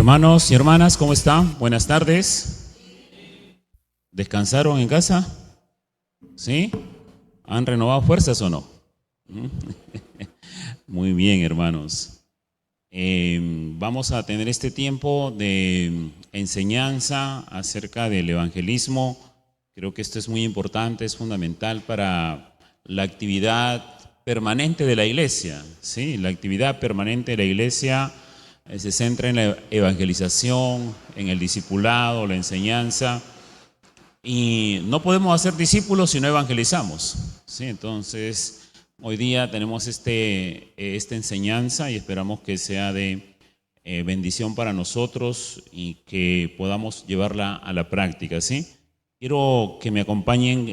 Hermanos y hermanas, ¿cómo están? Buenas tardes. ¿Descansaron en casa? ¿Sí? ¿Han renovado fuerzas o no? Muy bien, hermanos. Vamos a tener este tiempo de enseñanza acerca del evangelismo. Creo que esto es muy importante, es fundamental para la actividad permanente de la iglesia. ¿Sí? La actividad permanente de la iglesia se centra en la evangelización, en el discipulado, la enseñanza. Y no podemos hacer discípulos si no evangelizamos, ¿sí? Entonces, hoy día tenemos esta enseñanza y esperamos que sea de bendición para nosotros y que podamos llevarla a la práctica, ¿sí? Quiero que me acompañen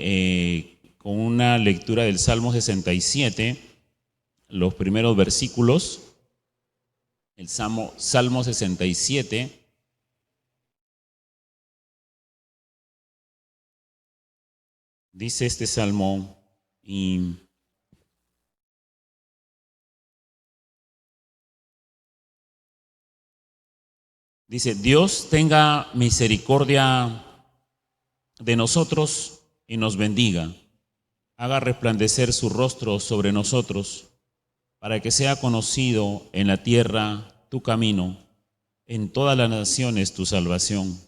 con una lectura del Salmo 67, los primeros versículos. El Salmo 67. Dice este salmo, y dice: Dios tenga misericordia de nosotros y nos bendiga, haga resplandecer su rostro sobre nosotros, para que sea conocido en la tierra tu camino, en todas las naciones tu salvación.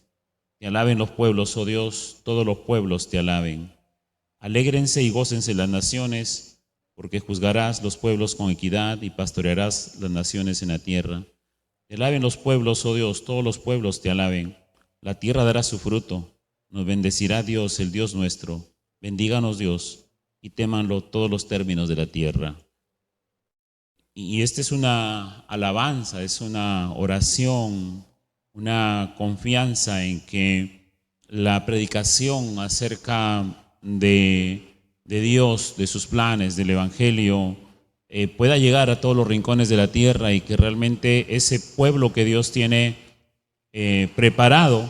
Te alaben los pueblos, oh Dios, todos los pueblos te alaben. Alégrense y gócense las naciones, porque juzgarás los pueblos con equidad y pastorearás las naciones en la tierra. Te alaben los pueblos, oh Dios, todos los pueblos te alaben. La tierra dará su fruto. Nos bendecirá Dios, el Dios nuestro. Bendíganos Dios y témanlo todos los términos de la tierra. Y esta es una alabanza, es una oración, una confianza en que la predicación acerca de Dios, de sus planes, del Evangelio, pueda llegar a todos los rincones de la tierra y que realmente ese pueblo que Dios tiene preparado,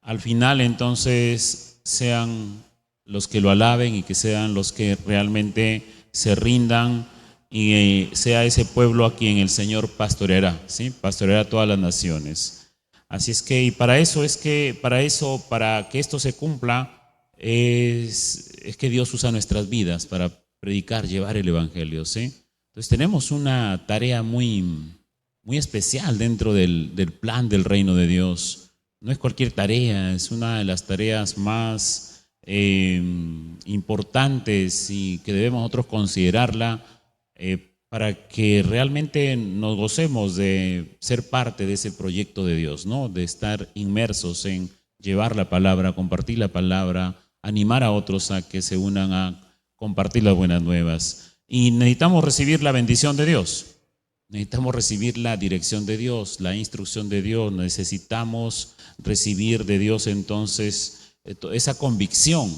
al final entonces sean los que lo alaben y que sean los que realmente se rindan y sea ese pueblo a quien el Señor pastoreará, ¿sí? Pastoreará a todas las naciones. Así es que, y para que esto se cumpla, es que Dios usa nuestras vidas para predicar, llevar el Evangelio, ¿sí? Entonces tenemos una tarea muy, muy especial dentro del plan del reino de Dios. No es cualquier tarea, es una de las tareas más importantes y que debemos nosotros considerarla para que realmente nos gocemos de ser parte de ese proyecto de Dios, ¿no? De estar inmersos en llevar la palabra, compartir la palabra, animar a otros a que se unan a compartir las buenas nuevas. Y necesitamos recibir la bendición de Dios, necesitamos recibir la dirección de Dios, la instrucción de Dios, necesitamos recibir de Dios entonces esa convicción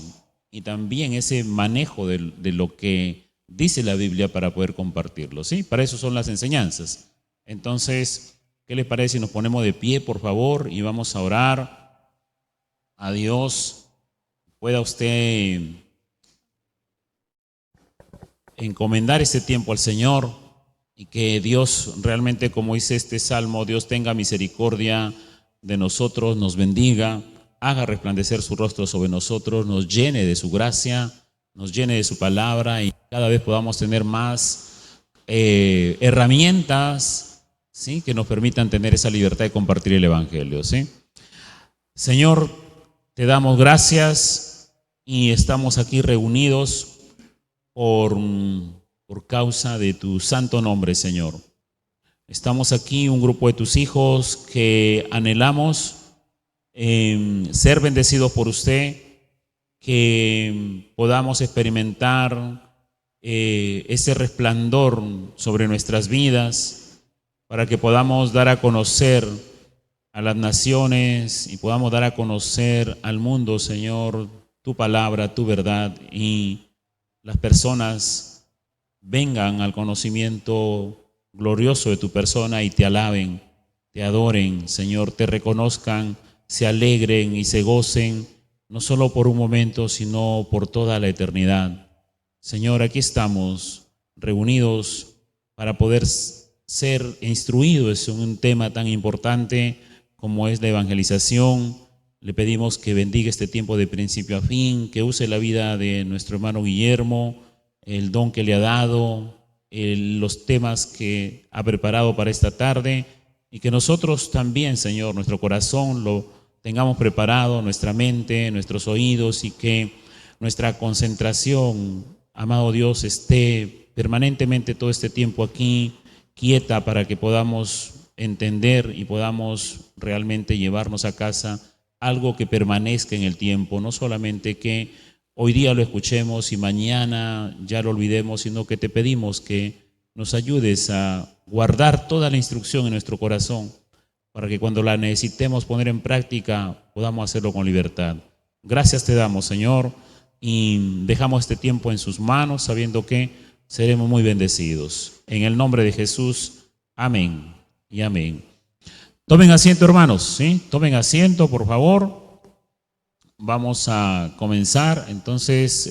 y también ese manejo de lo que dice la Biblia para poder compartirlo, ¿sí? Para eso son las enseñanzas. Entonces, ¿qué les parece si nos ponemos de pie, por favor, y vamos a orar a Dios? Pueda usted encomendar este tiempo al Señor y que Dios realmente, como dice este salmo, Dios tenga misericordia de nosotros, nos bendiga, haga resplandecer su rostro sobre nosotros, nos llene de su gracia, nos llene de su palabra y cada vez podamos tener más herramientas, ¿sí? Que nos permitan tener esa libertad de compartir el Evangelio, ¿sí? Señor, te damos gracias y estamos aquí reunidos por causa de tu santo nombre, Señor. Estamos aquí, un grupo de tus hijos que anhelamos ser bendecidos por usted, que podamos experimentar ese resplandor sobre nuestras vidas, para que podamos dar a conocer a las naciones y podamos dar a conocer al mundo, Señor, tu palabra, tu verdad, y las personas vengan al conocimiento glorioso de tu persona y te alaben, te adoren, Señor, te reconozcan, se alegren y se gocen, no solo por un momento, sino por toda la eternidad. Señor, aquí estamos reunidos para poder ser instruidos en un tema tan importante como es la evangelización. Le pedimos que bendiga este tiempo de principio a fin, que use la vida de nuestro hermano Guillermo, el don que le ha dado, los temas que ha preparado para esta tarde, y que nosotros también, Señor, nuestro corazón lo tengamos preparado, nuestra mente, nuestros oídos, y que nuestra concentración, amado Dios, esté permanentemente todo este tiempo aquí, quieta, para que podamos entender y podamos realmente llevarnos a casa algo que permanezca en el tiempo, no solamente que hoy día lo escuchemos y mañana ya lo olvidemos, sino que te pedimos que nos ayudes a guardar toda la instrucción en nuestro corazón, para que cuando la necesitemos poner en práctica podamos hacerlo con libertad. Gracias te damos, Señor, y dejamos este tiempo en sus manos, sabiendo que seremos muy bendecidos. En el nombre de Jesús, amén y amén. Tomen asiento, hermanos, ¿sí? Tomen asiento, por favor. Vamos a comenzar. Entonces,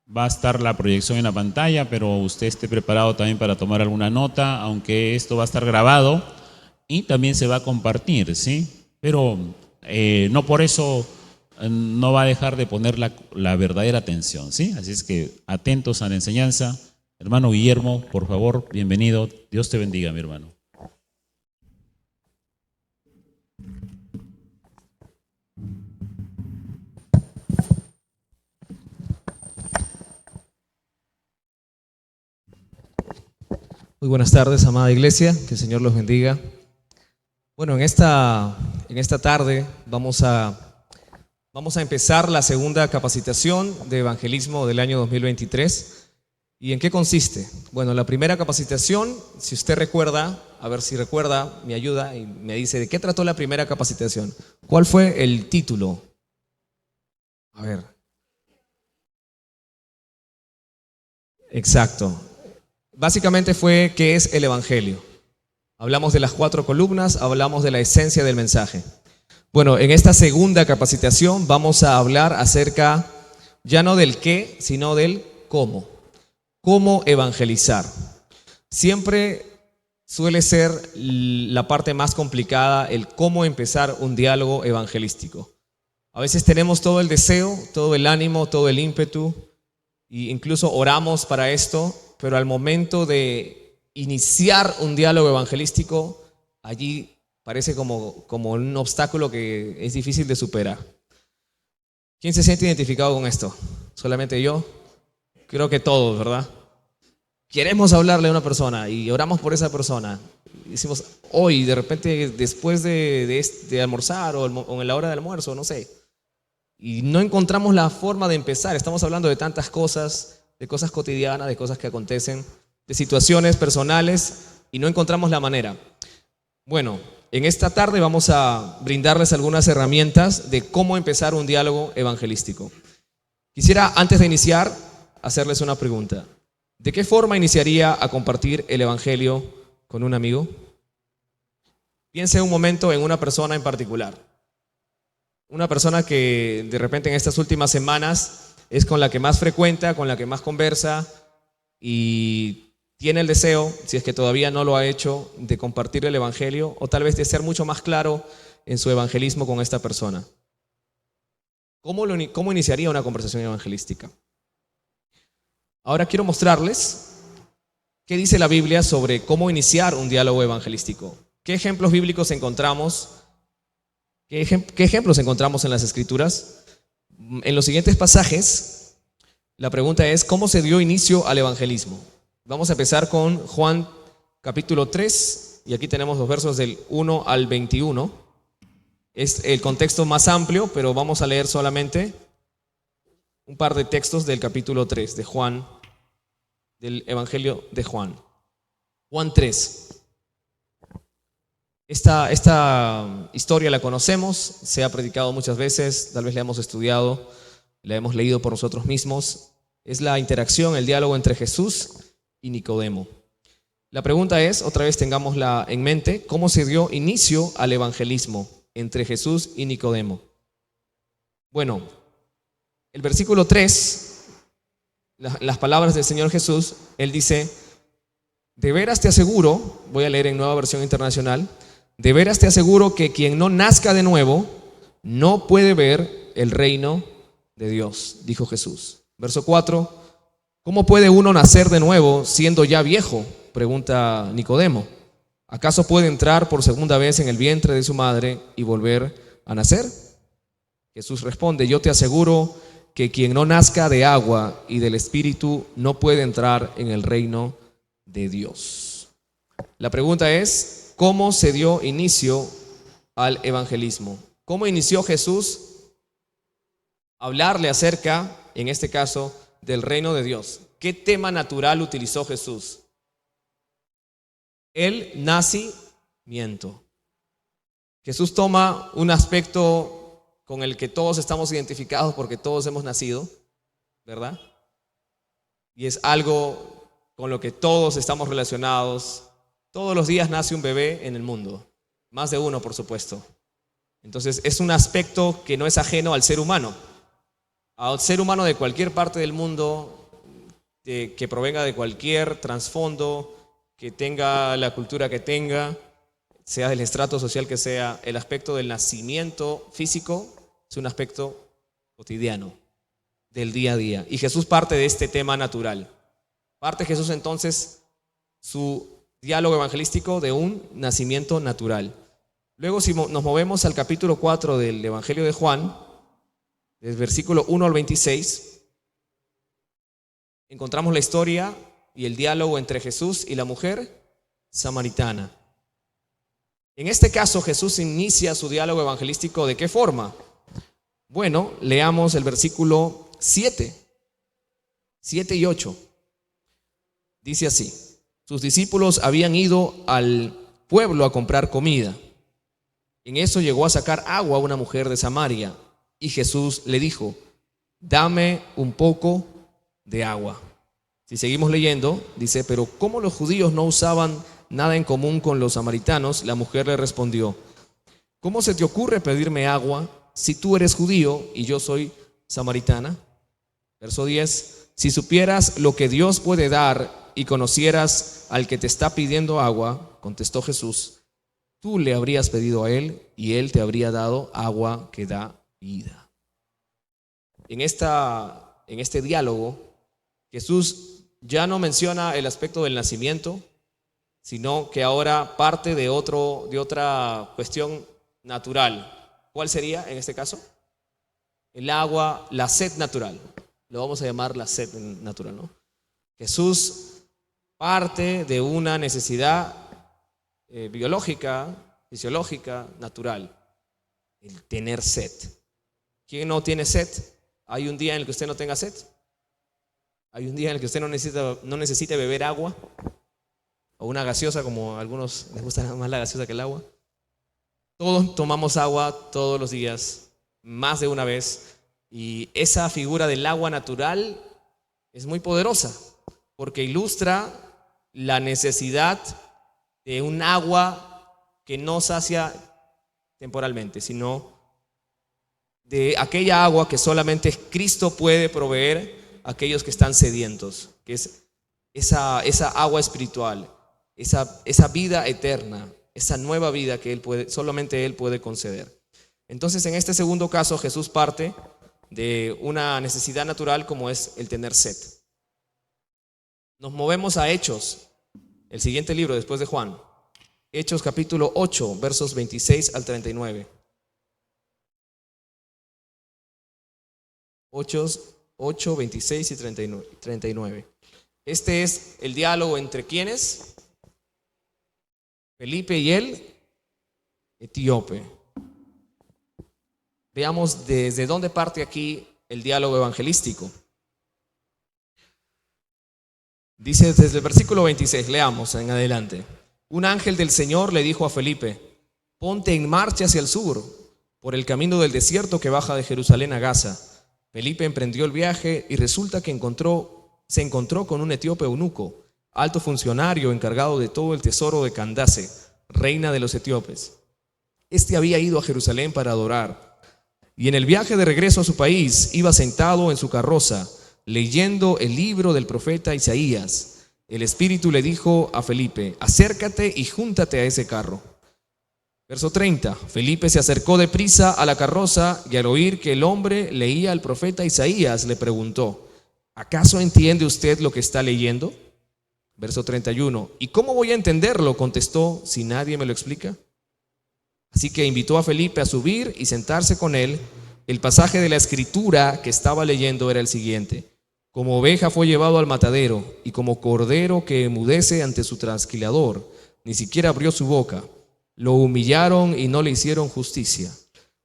va a estar la proyección en la pantalla, pero usted esté preparado también para tomar alguna nota, aunque esto va a estar grabado y también se va a compartir, ¿sí? Pero no por eso no va a dejar de poner la verdadera atención, ¿sí? Así es que atentos a la enseñanza. Hermano Guillermo, por favor, bienvenido. Dios te bendiga, mi hermano. Muy buenas tardes, amada iglesia, que el Señor los bendiga. Bueno, en esta tarde vamos a empezar la segunda capacitación de evangelismo del año 2023. ¿Y en qué consiste? Bueno, la primera capacitación, si usted recuerda, a ver si recuerda, me ayuda y me dice, ¿de qué trató la primera capacitación? ¿Cuál fue el título? A ver. Exacto. Básicamente fue ¿qué es el evangelio? Hablamos de las 4 columnas, hablamos de la esencia del mensaje. Bueno, en esta segunda capacitación vamos a hablar acerca ya no del qué, sino del cómo. ¿Cómo evangelizar? Siempre suele ser la parte más complicada el cómo empezar un diálogo evangelístico. A veces tenemos todo el deseo, todo el ánimo, todo el ímpetu, e incluso oramos para esto, pero al momento de iniciar un diálogo evangelístico, allí parece como un obstáculo que es difícil de superar. ¿Quién se siente identificado con esto? ¿Solamente yo? Creo que todos, ¿verdad? Queremos hablarle a una persona y oramos por esa persona. Decimos, hoy, de repente, después de almorzar o en la hora de almuerzo, no sé. Y no encontramos la forma de empezar. Estamos hablando de tantas cosas, de cosas cotidianas, de cosas que acontecen, de situaciones personales, y no encontramos la manera. Bueno, en esta tarde vamos a brindarles algunas herramientas de cómo empezar un diálogo evangelístico. Quisiera, antes de iniciar, hacerles una pregunta. ¿De qué forma iniciaría a compartir el evangelio con un amigo? Piense un momento en una persona en particular. Una persona que de repente en estas últimas semanas es con la que más frecuenta, con la que más conversa y tiene el deseo, si es que todavía no lo ha hecho, de compartir el evangelio o tal vez de ser mucho más claro en su evangelismo con esta persona. ¿Cómo iniciaría una conversación evangelística? Ahora quiero mostrarles qué dice la Biblia sobre cómo iniciar un diálogo evangelístico. ¿Qué ejemplos bíblicos encontramos? ¿Qué ejemplos encontramos en las Escrituras? En los siguientes pasajes, la pregunta es, ¿cómo se dio inicio al evangelismo? Vamos a empezar con Juan capítulo 3, y aquí tenemos los versos del 1 al 21. Es el contexto más amplio, pero vamos a leer solamente un par de textos del capítulo 3 de Juan, del Evangelio de Juan. Juan 3. Esta historia la conocemos, se ha predicado muchas veces, tal vez la hemos estudiado, la hemos leído por nosotros mismos. Es la interacción, el diálogo entre Jesús y Nicodemo. La pregunta es, otra vez tengámosla en mente, ¿cómo se dio inicio al evangelismo entre Jesús y Nicodemo? Bueno, el versículo 3, las palabras del Señor Jesús, Él dice, de veras te aseguro, voy a leer en Nueva Versión Internacional, De veras te aseguro que quien no nazca de nuevo no puede ver el reino de Dios, dijo Jesús. Verso 4, ¿cómo puede uno nacer de nuevo siendo ya viejo?, pregunta Nicodemo. ¿Acaso puede entrar por segunda vez en el vientre de su madre y volver a nacer? Jesús responde, yo te aseguro que quien no nazca de agua y del Espíritu no puede entrar en el reino de Dios. La pregunta es, ¿cómo se dio inicio al evangelismo? ¿Cómo inició Jesús a hablarle acerca, en este caso, del reino de Dios? ¿Qué tema natural utilizó Jesús? El nacimiento. Jesús toma un aspecto con el que todos estamos identificados porque todos hemos nacido, ¿verdad? Y es algo con lo que todos estamos relacionados. Todos los días nace un bebé en el mundo, más de uno, por supuesto. Entonces es un aspecto que no es ajeno al ser humano de cualquier parte del mundo, que provenga de cualquier trasfondo, que tenga la cultura que tenga, sea del estrato social que sea. El aspecto del nacimiento físico es un aspecto cotidiano, del día a día. Y Jesús parte de este tema natural. Parte Jesús entonces su diálogo evangelístico de un nacimiento natural. Luego, si nos movemos al capítulo 4 del Evangelio de Juan, del versículo 1 al 26, encontramos la historia y el diálogo entre Jesús y la mujer samaritana. En este caso, Jesús inicia su diálogo evangelístico ¿de qué forma? Bueno, leamos el versículo 7 y 8. Dice así: sus discípulos habían ido al pueblo a comprar comida. En eso llegó a sacar agua una mujer de Samaria, y Jesús le dijo: dame un poco de agua. Si seguimos leyendo, dice: pero como los judíos no usaban nada en común con los samaritanos, la mujer le respondió: ¿cómo se te ocurre pedirme agua si tú eres judío y yo soy samaritana? Verso 10: si supieras lo que Dios puede dar y conocieras al que te está pidiendo agua, contestó Jesús, tú le habrías pedido a él y él te habría dado agua que da vida. En este diálogo, Jesús ya no menciona el aspecto del nacimiento, sino que ahora parte de otra cuestión natural. ¿Cuál sería en este caso? El agua, la sed natural. Lo vamos a llamar la sed natural, ¿no? Jesús parte de una necesidad biológica, fisiológica, natural. El tener sed. ¿Quién no tiene sed? ¿Hay un día en el que usted no tenga sed? ¿Hay un día en el que usted no necesite beber agua? O una gaseosa, como a algunos les gusta más la gaseosa que el agua. Todos tomamos agua todos los días, más de una vez. Y esa figura del agua natural es muy poderosa, porque ilustra la necesidad de un agua que no sacia temporalmente, sino de aquella agua que solamente Cristo puede proveer a aquellos que están sedientos, que es esa agua espiritual, esa vida eterna, esa nueva vida que solamente Él puede conceder. Entonces, en este segundo caso, Jesús parte de una necesidad natural como es el tener sed. Nos movemos a Hechos, el siguiente libro después de Juan. Hechos capítulo 8, versos 26 al 39. Hechos 8, 26 y 39. Este es el diálogo entre ¿quiénes? Felipe y el etíope. Veamos desde dónde parte aquí el diálogo evangelístico. Dice desde el versículo 26, leamos en adelante. Un ángel del Señor le dijo a Felipe: ponte en marcha hacia el sur, por el camino del desierto que baja de Jerusalén a Gaza. Felipe emprendió el viaje y resulta que se encontró con un etíope eunuco, alto funcionario encargado de todo el tesoro de Candace, reina de los etíopes. Este había ido a Jerusalén para adorar, y en el viaje de regreso a su país iba sentado en su carroza, leyendo el libro del profeta Isaías. El Espíritu le dijo a Felipe: acércate y júntate a ese carro. Verso 30. Felipe se acercó deprisa a la carroza y al oír que el hombre leía al profeta Isaías, le preguntó: ¿acaso entiende usted lo que está leyendo? Verso 31. ¿Y cómo voy a entenderlo?, contestó, si nadie me lo explica. Así que invitó a Felipe a subir y sentarse con él. El pasaje de la escritura que estaba leyendo era el siguiente: como oveja fue llevado al matadero, y como cordero que enmudece ante su trasquilador, ni siquiera abrió su boca. Lo humillaron y no le hicieron justicia.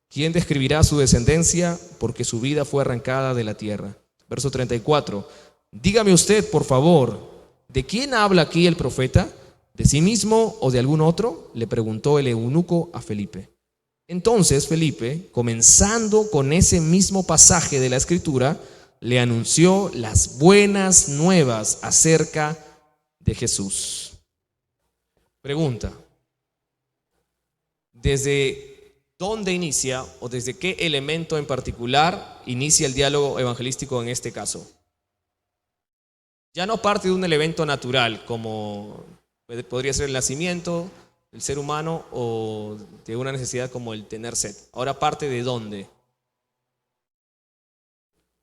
¿Quién describirá su descendencia? Porque su vida fue arrancada de la tierra. Verso 34. Dígame usted, por favor, ¿de quién habla aquí el profeta? ¿De sí mismo o de algún otro?, le preguntó el eunuco a Felipe. Entonces Felipe, comenzando con ese mismo pasaje de la escritura, le anunció las buenas nuevas acerca de Jesús. Pregunta: ¿desde dónde inicia o desde qué elemento en particular inicia el diálogo evangelístico en este caso? Ya no parte de un elemento natural como podría ser el nacimiento del ser humano o de una necesidad como el tener sed. Ahora parte de dónde.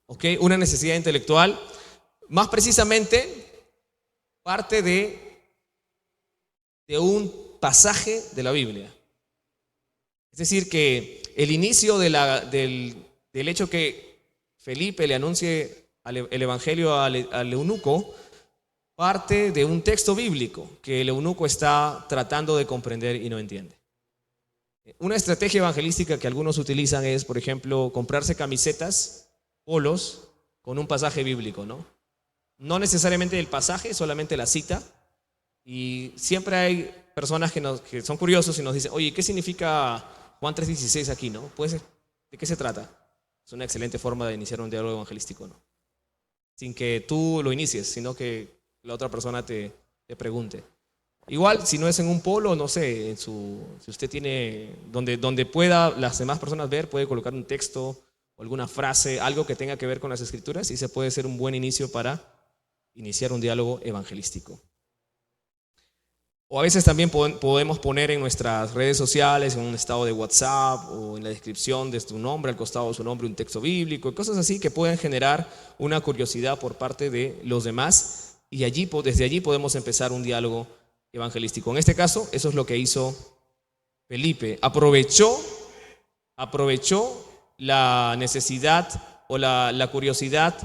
¿Ok? Una necesidad intelectual. Más precisamente, parte de un pasaje de la Biblia. Es decir, que el inicio del hecho que Felipe le anuncie el evangelio al eunuco parte de un texto bíblico que el eunuco está tratando de comprender y no entiende. Una estrategia evangelística que algunos utilizan es, por ejemplo, comprarse camisetas, polos, con un pasaje bíblico, ¿no? No necesariamente el pasaje, solamente la cita. Y siempre hay personas que son curiosos y nos dicen: oye, ¿qué significa Juan 3:16 aquí, no? Pues, ¿de qué se trata? Es una excelente forma de iniciar un diálogo evangelístico, ¿no? Sin que tú lo inicies, sino que la otra persona te pregunte. Igual, si no es en un polo, no sé, si usted tiene, donde pueda las demás personas ver, puede colocar un texto o alguna frase, algo que tenga que ver con las escrituras, y se puede ser un buen inicio para iniciar un diálogo evangelístico. O a veces también podemos poner en nuestras redes sociales, en un estado de WhatsApp o en la descripción de su nombre, al costado de su nombre, un texto bíblico, cosas así que pueden generar una curiosidad por parte de los demás, y desde allí podemos empezar un diálogo evangelístico. En este caso, eso es lo que hizo Felipe. Aprovechó la necesidad o la curiosidad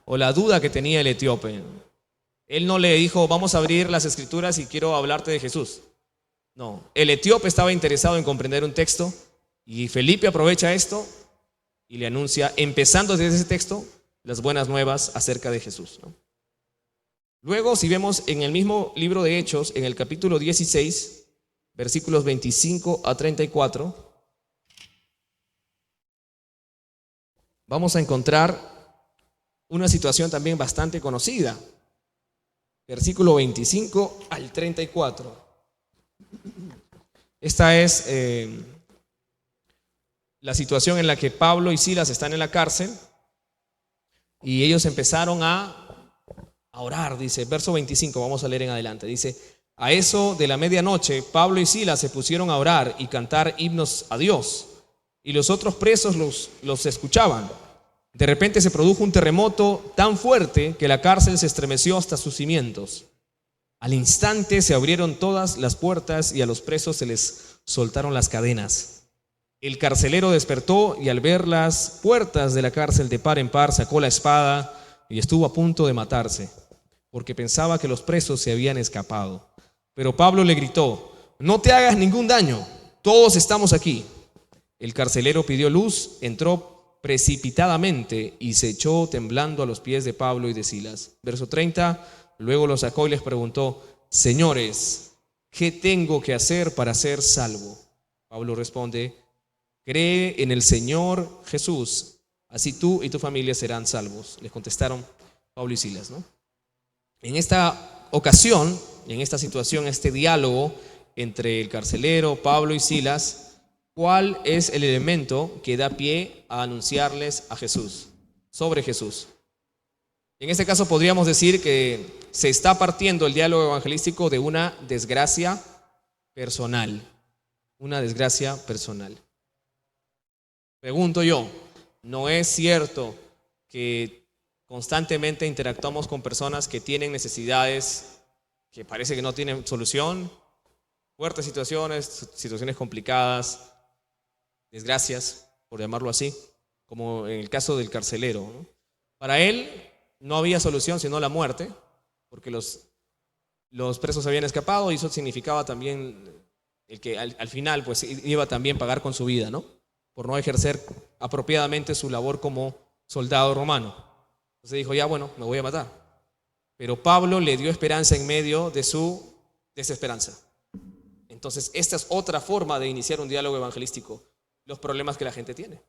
o la duda que tenía el etíope. Él no le dijo: vamos a abrir las escrituras y quiero hablarte de Jesús. No, el etíope estaba interesado en comprender un texto, y Felipe aprovecha esto y le anuncia, empezando desde ese texto, las buenas nuevas acerca de Jesús, ¿no? Luego, si vemos en el mismo libro de Hechos, en el capítulo 16, versículos 25 a 34, vamos a encontrar una situación también bastante conocida. Versículo 25 al 34. Esta es la situación en la que Pablo y Silas están en la cárcel y ellos empezaron a orar. Dice, verso 25, vamos a leer en adelante. Dice: a eso de la medianoche, Pablo y Silas se pusieron a orar y cantar himnos a Dios, y los otros presos los escuchaban. De repente se produjo un terremoto tan fuerte que la cárcel se estremeció hasta sus cimientos. Al instante se abrieron todas las puertas y a los presos se les soltaron las cadenas. El carcelero despertó y al ver las puertas de la cárcel de par en par sacó la espada y estuvo a punto de matarse, porque pensaba que los presos se habían escapado. Pero Pablo le gritó: no te hagas ningún daño, todos estamos aquí. El carcelero pidió luz, entró precipitadamente y se echó temblando a los pies de Pablo y de Silas. Verso 30, luego los sacó y les preguntó: señores, ¿qué tengo que hacer para ser salvo? Pablo responde: cree en el Señor Jesús, así tú y tu familia serán salvos. Les contestaron Pablo y Silas, ¿no? En esta ocasión, en esta situación, este diálogo entre el carcelero, Pablo y Silas, ¿cuál es el elemento que da pie a anunciarles a Jesús, sobre Jesús? En este caso podríamos decir que se está partiendo el diálogo evangelístico de una desgracia personal. una desgracia personal. Pregunto yo, ¿no es cierto que constantemente interactuamos con personas que tienen necesidades que parece que no tienen solución? Fuertes situaciones, situaciones complicadas, desgracias, por llamarlo así, como en el caso del carcelero, ¿no? Para él no había solución sino la muerte, porque los presos habían escapado y eso significaba también el que al final pues iba también a pagar con su vida, ¿no? Por no ejercer apropiadamente su labor como soldado romano. Entonces dijo, ya bueno, me voy a matar. Pero Pablo le dio esperanza en medio de su desesperanza. Entonces esta es otra forma de iniciar un diálogo evangelístico. Los problemas que la gente tiene.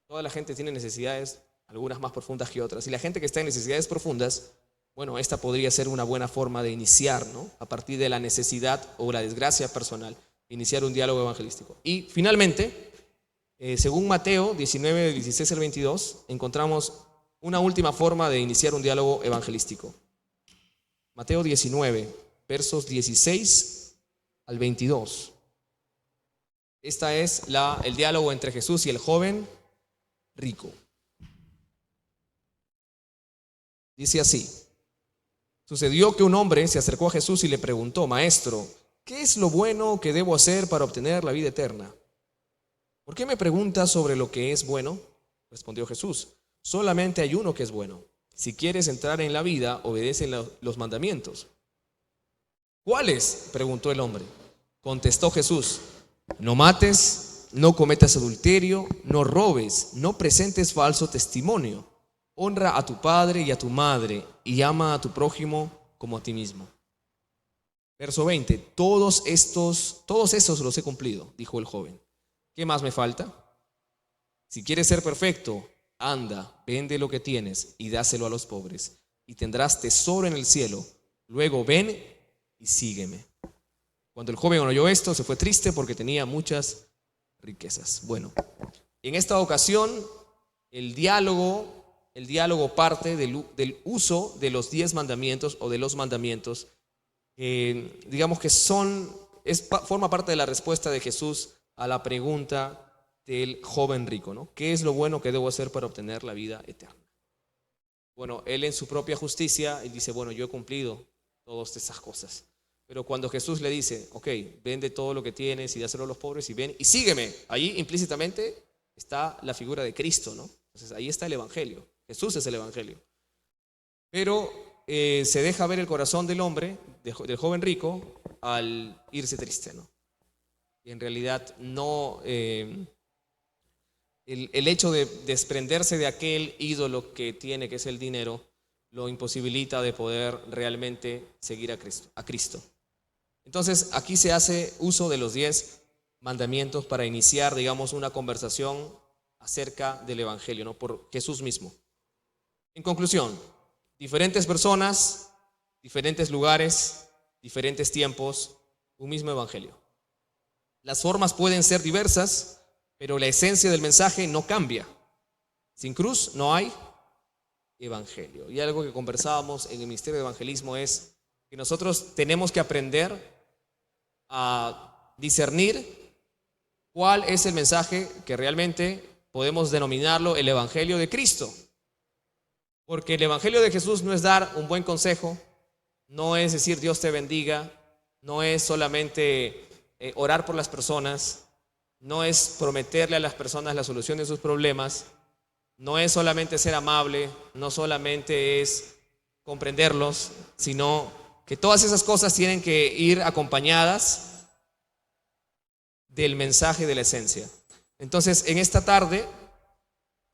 Toda la gente tiene necesidades, algunas más profundas que otras. Y la gente que está en necesidades profundas, bueno, esta podría ser una buena forma de iniciar, ¿no? A partir de la necesidad o la desgracia personal, iniciar un diálogo evangelístico. Y finalmente, según Mateo 19, del 16 al 22, encontramos una última forma de iniciar un diálogo evangelístico. Mateo 19, versos 16 al 22. Esta es el diálogo entre Jesús y el joven rico. Dice así: sucedió que un hombre se acercó a Jesús y le preguntó, Maestro, ¿qué es lo bueno que debo hacer para obtener la vida eterna? ¿Por qué me preguntas sobre lo que es bueno? Respondió Jesús, solamente hay uno que es bueno. Si quieres entrar en la vida, obedece los mandamientos. ¿Cuáles? Preguntó el hombre. Contestó Jesús, no mates, no cometas adulterio, no robes, no presentes falso testimonio. Honra a tu padre y a tu madre y ama a tu prójimo como a ti mismo. Verso 20, todos esos los he cumplido, dijo el joven. ¿Qué más me falta? Si quieres ser perfecto, anda, vende lo que tienes y dáselo a los pobres y tendrás tesoro en el cielo. Luego ven y sígueme. Cuando el joven oyó esto, se fue triste porque tenía muchas riquezas. Bueno, en esta ocasión el diálogo parte del uso de los 10 mandamientos o de los mandamientos, digamos que forma parte de la respuesta de Jesús a la pregunta del joven rico, ¿no? ¿Qué es lo bueno que debo hacer para obtener la vida eterna? Bueno, él en su propia justicia, él dice, bueno, yo he cumplido todas esas cosas. Pero cuando Jesús le dice, ok, vende todo lo que tienes y dáselo a los pobres y ven y sígueme, ahí implícitamente está la figura de Cristo, ¿no? Entonces ahí está el Evangelio. Jesús es el Evangelio. Pero se deja ver el corazón del hombre, del joven rico, al irse triste, ¿no? Y en realidad no, el hecho de desprenderse de aquel ídolo que tiene, que es el dinero, lo imposibilita de poder realmente seguir a Cristo. Entonces aquí se hace uso de los 10 mandamientos para iniciar, digamos, una conversación acerca del Evangelio, ¿no? Por Jesús mismo. En conclusión, diferentes personas, diferentes lugares, diferentes tiempos, un mismo Evangelio. Las formas pueden ser diversas, pero la esencia del mensaje no cambia. Sin cruz no hay Evangelio. Y algo que conversábamos en el Ministerio de Evangelismo es que nosotros tenemos que aprender a discernir cuál es el mensaje que realmente podemos denominarlo el Evangelio de Cristo. Porque el Evangelio de Jesús no es dar un buen consejo, no es decir Dios te bendiga, no es solamente orar por las personas, no es prometerle a las personas la solución de sus problemas, no es solamente ser amable, no solamente es comprenderlos, sino que todas esas cosas tienen que ir acompañadas del mensaje de la esencia. Entonces, en esta tarde,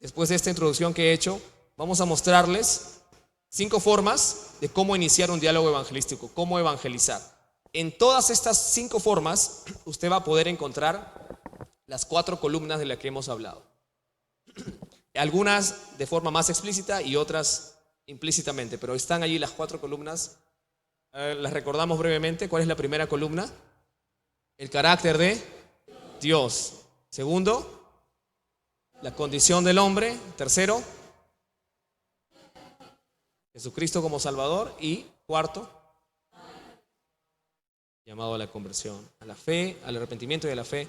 después de esta introducción que he hecho, vamos a mostrarles 5 formas de cómo iniciar un diálogo evangelístico, cómo evangelizar. En todas estas 5 formas, usted va a poder encontrar las 4 columnas de las que hemos hablado. Algunas de forma más explícita y otras implícitamente, pero están allí las 4 columnas. Las recordamos brevemente. ¿Cuál es la primera columna? El carácter de Dios. Segundo, la condición del hombre. Tercero, Jesucristo como Salvador. Y cuarto, llamado a la conversión, a la fe, al arrepentimiento y a la fe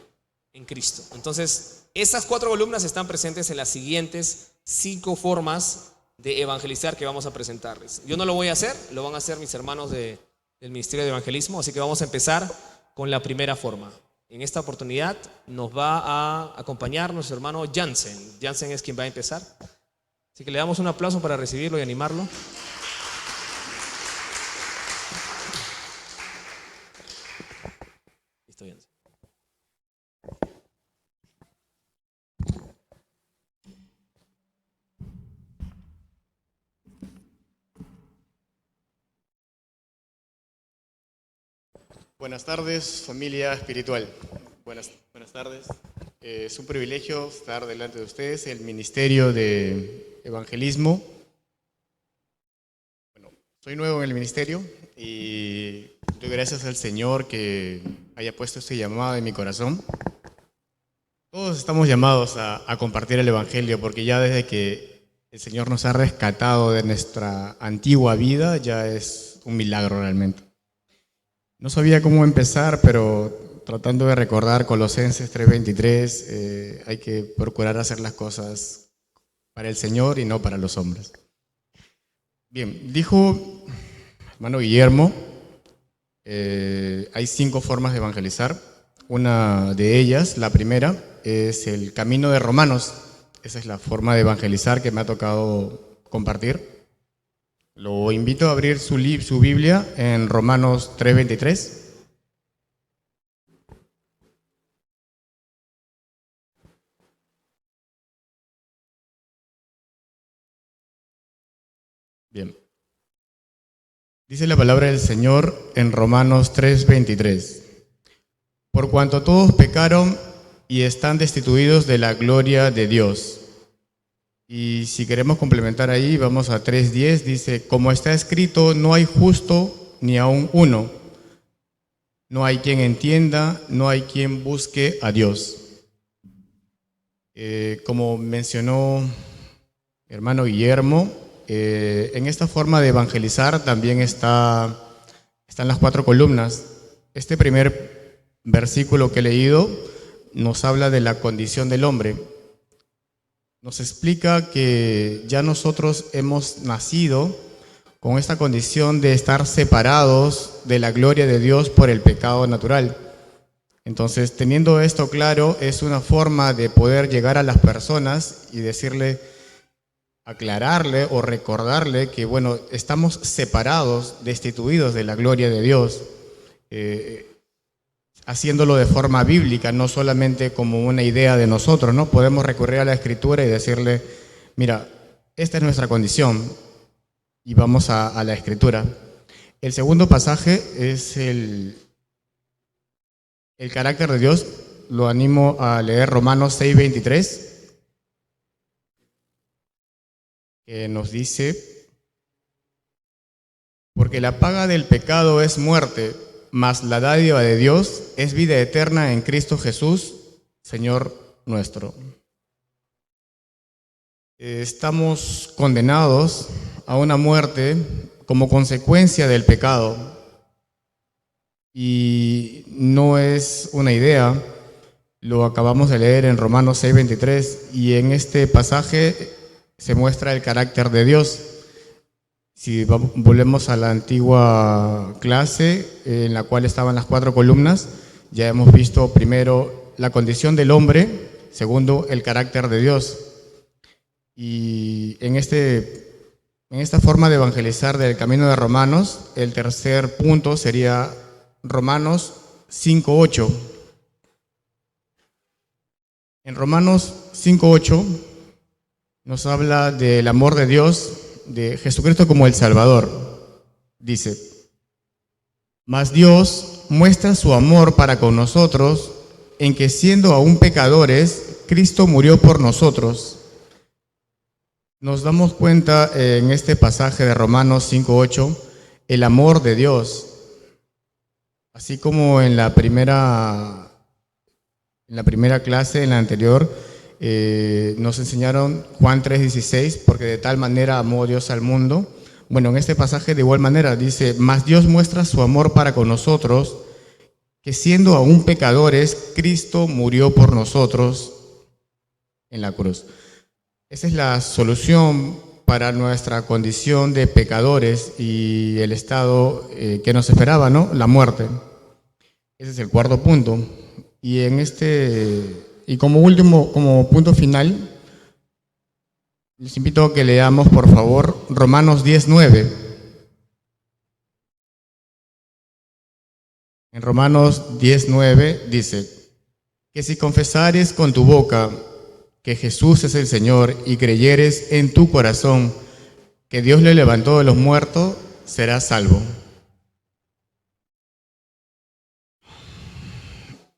en Cristo. Entonces, esas 4 columnas están presentes en las siguientes 5 formas de evangelizar que vamos a presentarles. Yo no lo voy a hacer, lo van a hacer mis hermanos del Ministerio de Evangelismo, así que vamos a empezar con la primera forma. En esta oportunidad nos va a acompañar nuestro hermano Jansen. Jansen es quien va a empezar. Así que le damos un aplauso para recibirlo y animarlo. Listo, Jansen. Buenas tardes, familia espiritual. Buenas tardes. Es un privilegio estar delante de ustedes, el Ministerio de Evangelismo. Bueno, soy nuevo en el ministerio y doy gracias al Señor que haya puesto este llamado en mi corazón. Todos estamos llamados a compartir el Evangelio porque ya desde que el Señor nos ha rescatado de nuestra antigua vida ya es un milagro realmente. No sabía cómo empezar, pero tratando de recordar Colosenses 3:23, hay que procurar hacer las cosas para el Señor y no para los hombres. Bien, dijo hermano Guillermo, hay 5 formas de evangelizar. Una de ellas, la primera, es el camino de Romanos. Esa es la forma de evangelizar que me ha tocado compartir. Lo invito a abrir su Biblia en Romanos 3:23. Bien. Dice la palabra del Señor en Romanos 3:23. Por cuanto todos pecaron y están destituidos de la gloria de Dios. Y si queremos complementar ahí, vamos a 3:10, dice, como está escrito, no hay justo ni aun uno. No hay quien entienda, no hay quien busque a Dios. Como mencionó mi hermano Guillermo, en esta forma de evangelizar también están las 4 columnas. Este primer versículo que he leído nos habla de la condición del hombre. Nos explica que ya nosotros hemos nacido con esta condición de estar separados de la gloria de Dios por el pecado natural. Entonces, teniendo esto claro, es una forma de poder llegar a las personas y decirle, aclararle o recordarle que, bueno, estamos separados, destituidos de la gloria de Dios, haciéndolo de forma bíblica, no solamente como una idea de nosotros, ¿no? Podemos recurrir a la Escritura y decirle, mira, esta es nuestra condición, y vamos a la Escritura. El segundo pasaje es el carácter de Dios. Lo animo a leer Romanos 6:23, que nos dice, porque la paga del pecado es muerte, mas la dádiva de Dios es vida eterna en Cristo Jesús, Señor nuestro. Estamos condenados a una muerte como consecuencia del pecado. Y no es una idea, lo acabamos de leer en Romanos 6:23, y en este pasaje se muestra el carácter de Dios. Si volvemos a la antigua clase en la cual estaban las 4 columnas, ya hemos visto primero la condición del hombre, segundo el carácter de Dios. Y en esta forma de evangelizar del camino de Romanos, el tercer punto sería Romanos 5:8. En Romanos 5:8 nos habla del amor de Dios, de Jesucristo como el Salvador. Dice, mas Dios muestra su amor para con nosotros en que siendo aún pecadores, Cristo murió por nosotros. Nos damos cuenta en este pasaje de Romanos 5:8 el amor de Dios. Así como en la primera clase, en la anterior, nos enseñaron Juan 3:16, porque de tal manera amó Dios al mundo. Bueno, en este pasaje de igual manera dice, mas Dios muestra su amor para con nosotros que siendo aún pecadores, Cristo murió por nosotros en la cruz. Esa es la solución para nuestra condición de pecadores y el estado que nos esperaba, ¿no? La muerte. Ese es el cuarto punto. Y como último, como punto final, les invito a que leamos, por favor, Romanos 10:9. En Romanos 10:9 dice que si confesares con tu boca que Jesús es el Señor y creyeres en tu corazón que Dios le levantó de los muertos, serás salvo.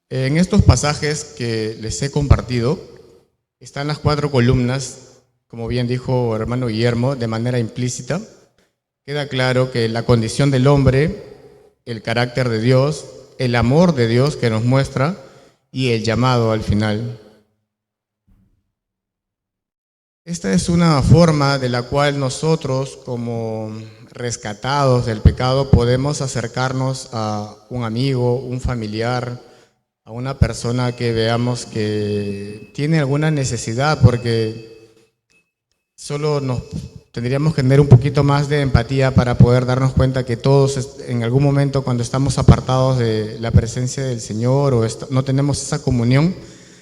En estos pasajes que les he compartido están las 4 columnas, como bien dijo hermano Guillermo, de manera implícita. Queda claro que la condición del hombre, el carácter de Dios, el amor de Dios que nos muestra y el llamado al final. Esta es una forma de la cual nosotros, como rescatados del pecado, podemos acercarnos a un amigo, un familiar, a una persona que veamos que tiene alguna necesidad, porque solo nos tendríamos que tener un poquito más de empatía para poder darnos cuenta que todos en algún momento, cuando estamos apartados de la presencia del Señor o no tenemos esa comunión,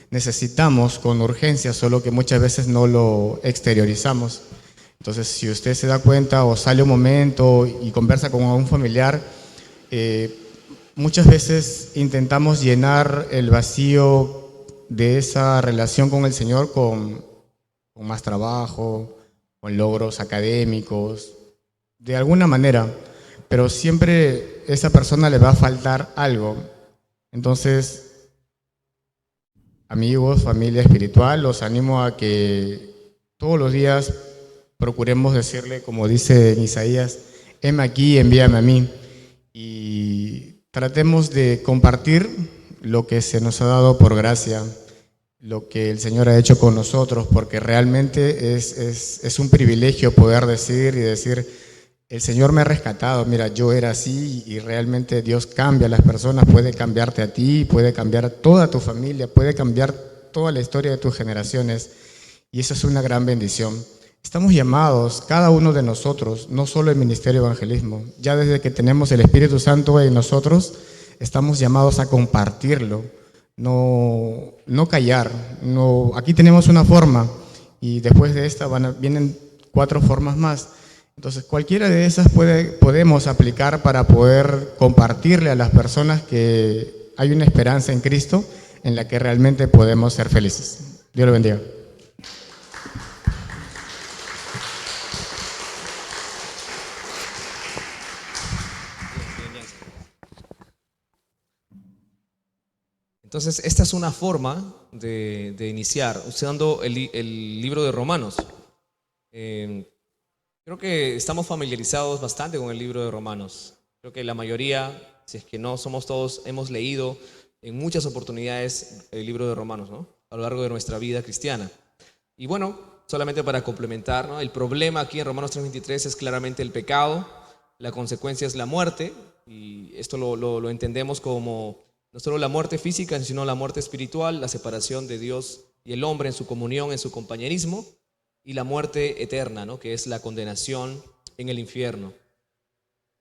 necesitamos con urgencia, solo que muchas veces no lo exteriorizamos. Entonces, si usted se da cuenta o sale un momento y conversa con un familiar, muchas veces intentamos llenar el vacío de esa relación con el Señor con más trabajo, con logros académicos, de alguna manera, pero siempre a esa persona le va a faltar algo. Entonces, amigos, familia espiritual, los animo a que todos los días procuremos decirle, como dice en Isaías, heme aquí, envíame a mí, y tratemos de compartir lo que se nos ha dado por gracia, lo que el Señor ha hecho con nosotros, porque realmente es un privilegio poder decir, el Señor me ha rescatado, mira, yo era así y realmente Dios cambia a las personas, puede cambiarte a ti, puede cambiar a toda tu familia, puede cambiar toda la historia de tus generaciones, y eso es una gran bendición. Estamos llamados, cada uno de nosotros, no solo el Ministerio de Evangelismo, ya desde que tenemos el Espíritu Santo en nosotros, estamos llamados a compartirlo, no callar. Aquí tenemos una forma y después de esta vienen 4 formas más. Entonces, cualquiera de esas podemos aplicar para poder compartirle a las personas que hay una esperanza en Cristo en la que realmente podemos ser felices. Dios lo bendiga. Entonces, esta es una forma de iniciar, usando el libro de Romanos. Creo que estamos familiarizados bastante con el libro de Romanos. Creo que la mayoría, si es que no somos todos, hemos leído en muchas oportunidades el libro de Romanos, ¿no? A lo largo de nuestra vida cristiana. Y bueno, solamente para complementar, ¿no? El problema aquí en Romanos 3:23 es claramente el pecado, la consecuencia es la muerte, y esto lo entendemos como no solo la muerte física, sino la muerte espiritual, la separación de Dios y el hombre en su comunión, en su compañerismo, y la muerte eterna, ¿no? Que es la condenación en el infierno.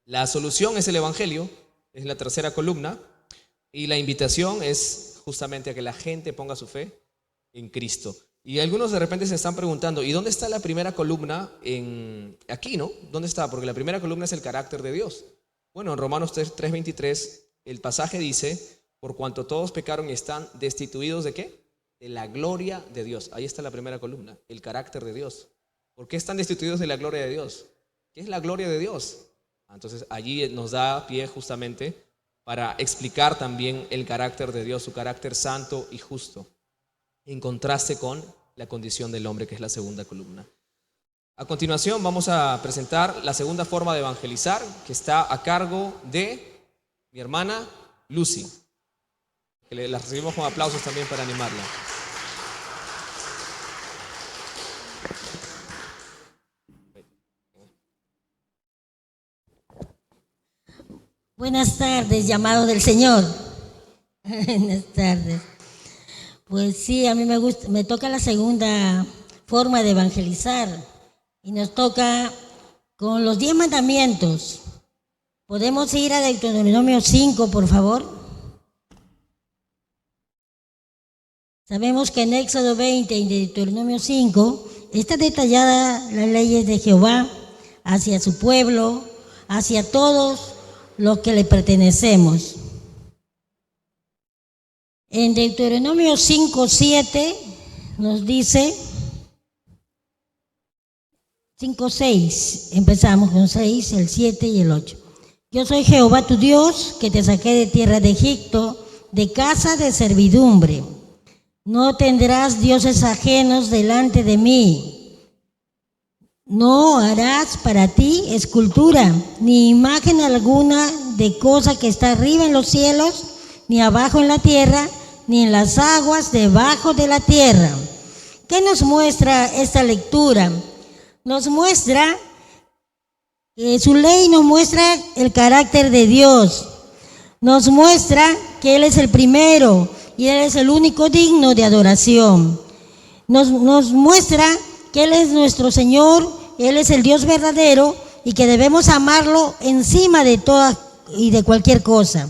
La solución es el Evangelio, es la tercera columna, y la invitación es justamente a que la gente ponga su fe en Cristo. Y algunos de repente se están preguntando, ¿y dónde está la primera columna aquí, no? ¿Dónde está? Porque la primera columna es el carácter de Dios. Bueno, en Romanos 3:23 el pasaje dice, por cuanto todos pecaron y están destituidos ¿de qué? De la gloria de Dios. Ahí está la primera columna, el carácter de Dios. ¿Por qué están destituidos de la gloria de Dios? ¿Qué es la gloria de Dios? Entonces allí nos da pie justamente para explicar también el carácter de Dios, su carácter santo y justo, en contraste con la condición del hombre, que es la segunda columna. A continuación vamos a presentar la segunda forma de evangelizar, que está a cargo de mi hermana Lucy. Que la recibimos con aplausos también para animarla. Buenas tardes, llamado del Señor. Buenas tardes. Pues sí, a mí me gusta, me toca la segunda forma de evangelizar y nos toca con los 10 mandamientos. ¿Podemos ir a Deuteronomio 5, por favor? Sabemos que en Éxodo 20 y Deuteronomio 5 está detallada las leyes de Jehová hacia su pueblo, hacia todos los que le pertenecemos. En Deuteronomio 5:7 nos dice, 5:6, empezamos con 6, el 7 y el 8. Yo soy Jehová tu Dios, que te saqué de tierra de Egipto, de casa de servidumbre. No tendrás dioses ajenos delante de mí. No harás para ti escultura, ni imagen alguna de cosa que está arriba en los cielos, ni abajo en la tierra, ni en las aguas debajo de la tierra. ¿Qué nos muestra esta lectura? Nos muestra que su ley nos muestra el carácter de Dios. Nos muestra que Él es el primero y Él es el único digno de adoración. Nos muestra que Él es nuestro Señor, Él es el Dios verdadero y que debemos amarlo encima de toda y de cualquier cosa.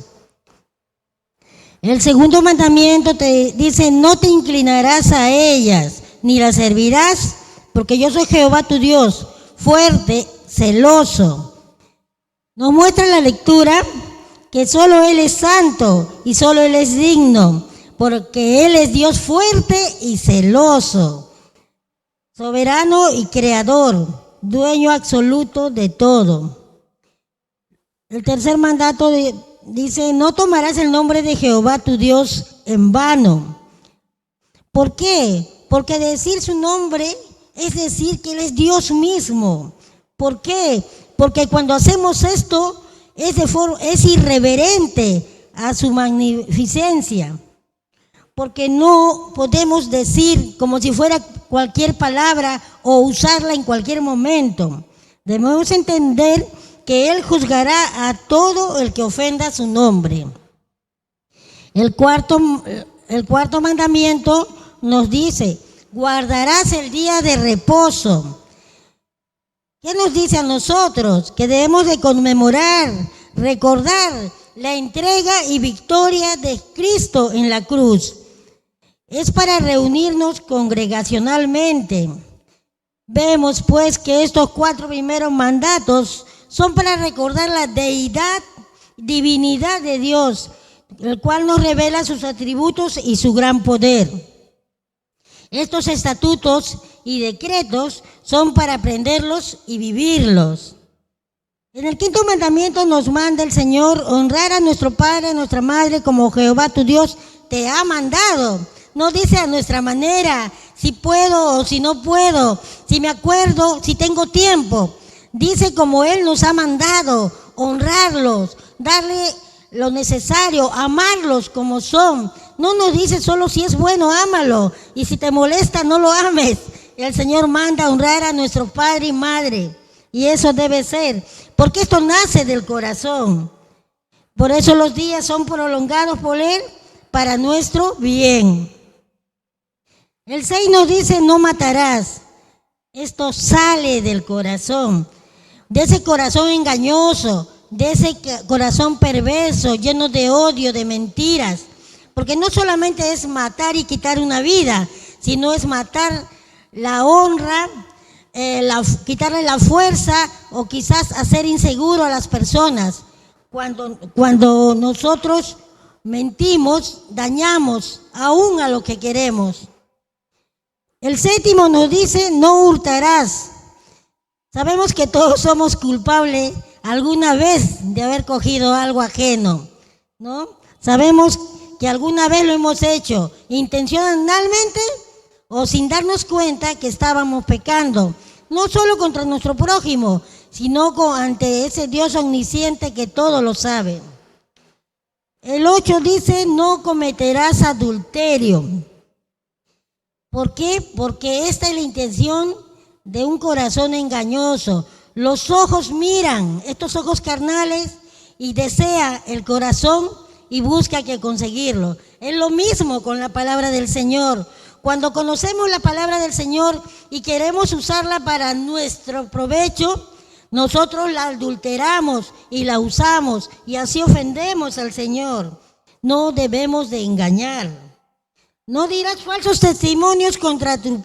El segundo mandamiento te dice, no te inclinarás a ellas, ni las servirás, porque yo soy Jehová tu Dios, fuerte, celoso. Nos muestra la lectura que solo Él es santo y solo Él es digno, porque Él es Dios fuerte y celoso, soberano y creador, dueño absoluto de todo. El tercer mandato dice, no tomarás el nombre de Jehová tu Dios en vano. ¿Por qué? Porque decir su nombre es decir que Él es Dios mismo. ¿Por qué? Porque cuando hacemos esto es irreverente a su magnificencia. Porque no podemos decir como si fuera cualquier palabra o usarla en cualquier momento. Debemos entender que Él juzgará a todo el que ofenda su nombre. El cuarto mandamiento nos dice, guardarás el día de reposo. ¿Qué nos dice a nosotros? Que debemos de conmemorar, recordar la entrega y victoria de Cristo en la cruz. Es para reunirnos congregacionalmente. Vemos pues que estos 4 primeros mandatos son para recordar la deidad, divinidad de Dios, el cual nos revela sus atributos y su gran poder. Estos estatutos y decretos son para aprenderlos y vivirlos. En el 5º mandamiento nos manda el Señor honrar a nuestro Padre, a nuestra Madre, como Jehová tu Dios te ha mandado. No dice a nuestra manera, si puedo o si no puedo, si me acuerdo, si tengo tiempo. Dice como Él nos ha mandado, honrarlos, darle lo necesario, amarlos como son. No nos dice solo si es bueno, ámalo, y si te molesta, no lo ames. El Señor manda honrar a nuestro Padre y Madre, y eso debe ser, porque esto nace del corazón. Por eso los días son prolongados por Él para nuestro bien. El 6 nos dice, no matarás. Esto sale del corazón, de ese corazón engañoso, de ese corazón perverso, lleno de odio, de mentiras. Porque no solamente es matar y quitar una vida, sino es matar la honra, quitarle la fuerza o quizás hacer inseguro a las personas. Cuando nosotros mentimos, dañamos aún a lo que queremos. El 7 nos dice, no hurtarás. Sabemos que todos somos culpables alguna vez de haber cogido algo ajeno, ¿no? Sabemos que alguna vez lo hemos hecho intencionalmente o sin darnos cuenta que estábamos pecando, no solo contra nuestro prójimo, sino ante ese Dios omnisciente que todo lo sabe. El 8 dice, no cometerás adulterio. ¿Por qué? Porque esta es la intención de un corazón engañoso. Los ojos miran, estos ojos carnales, y desea el corazón y busca que conseguirlo. Es lo mismo con la palabra del Señor. Cuando conocemos la palabra del Señor y queremos usarla para nuestro provecho, nosotros la adulteramos y la usamos y así ofendemos al Señor. No debemos de engañar. No dirás falsos testimonios contra tu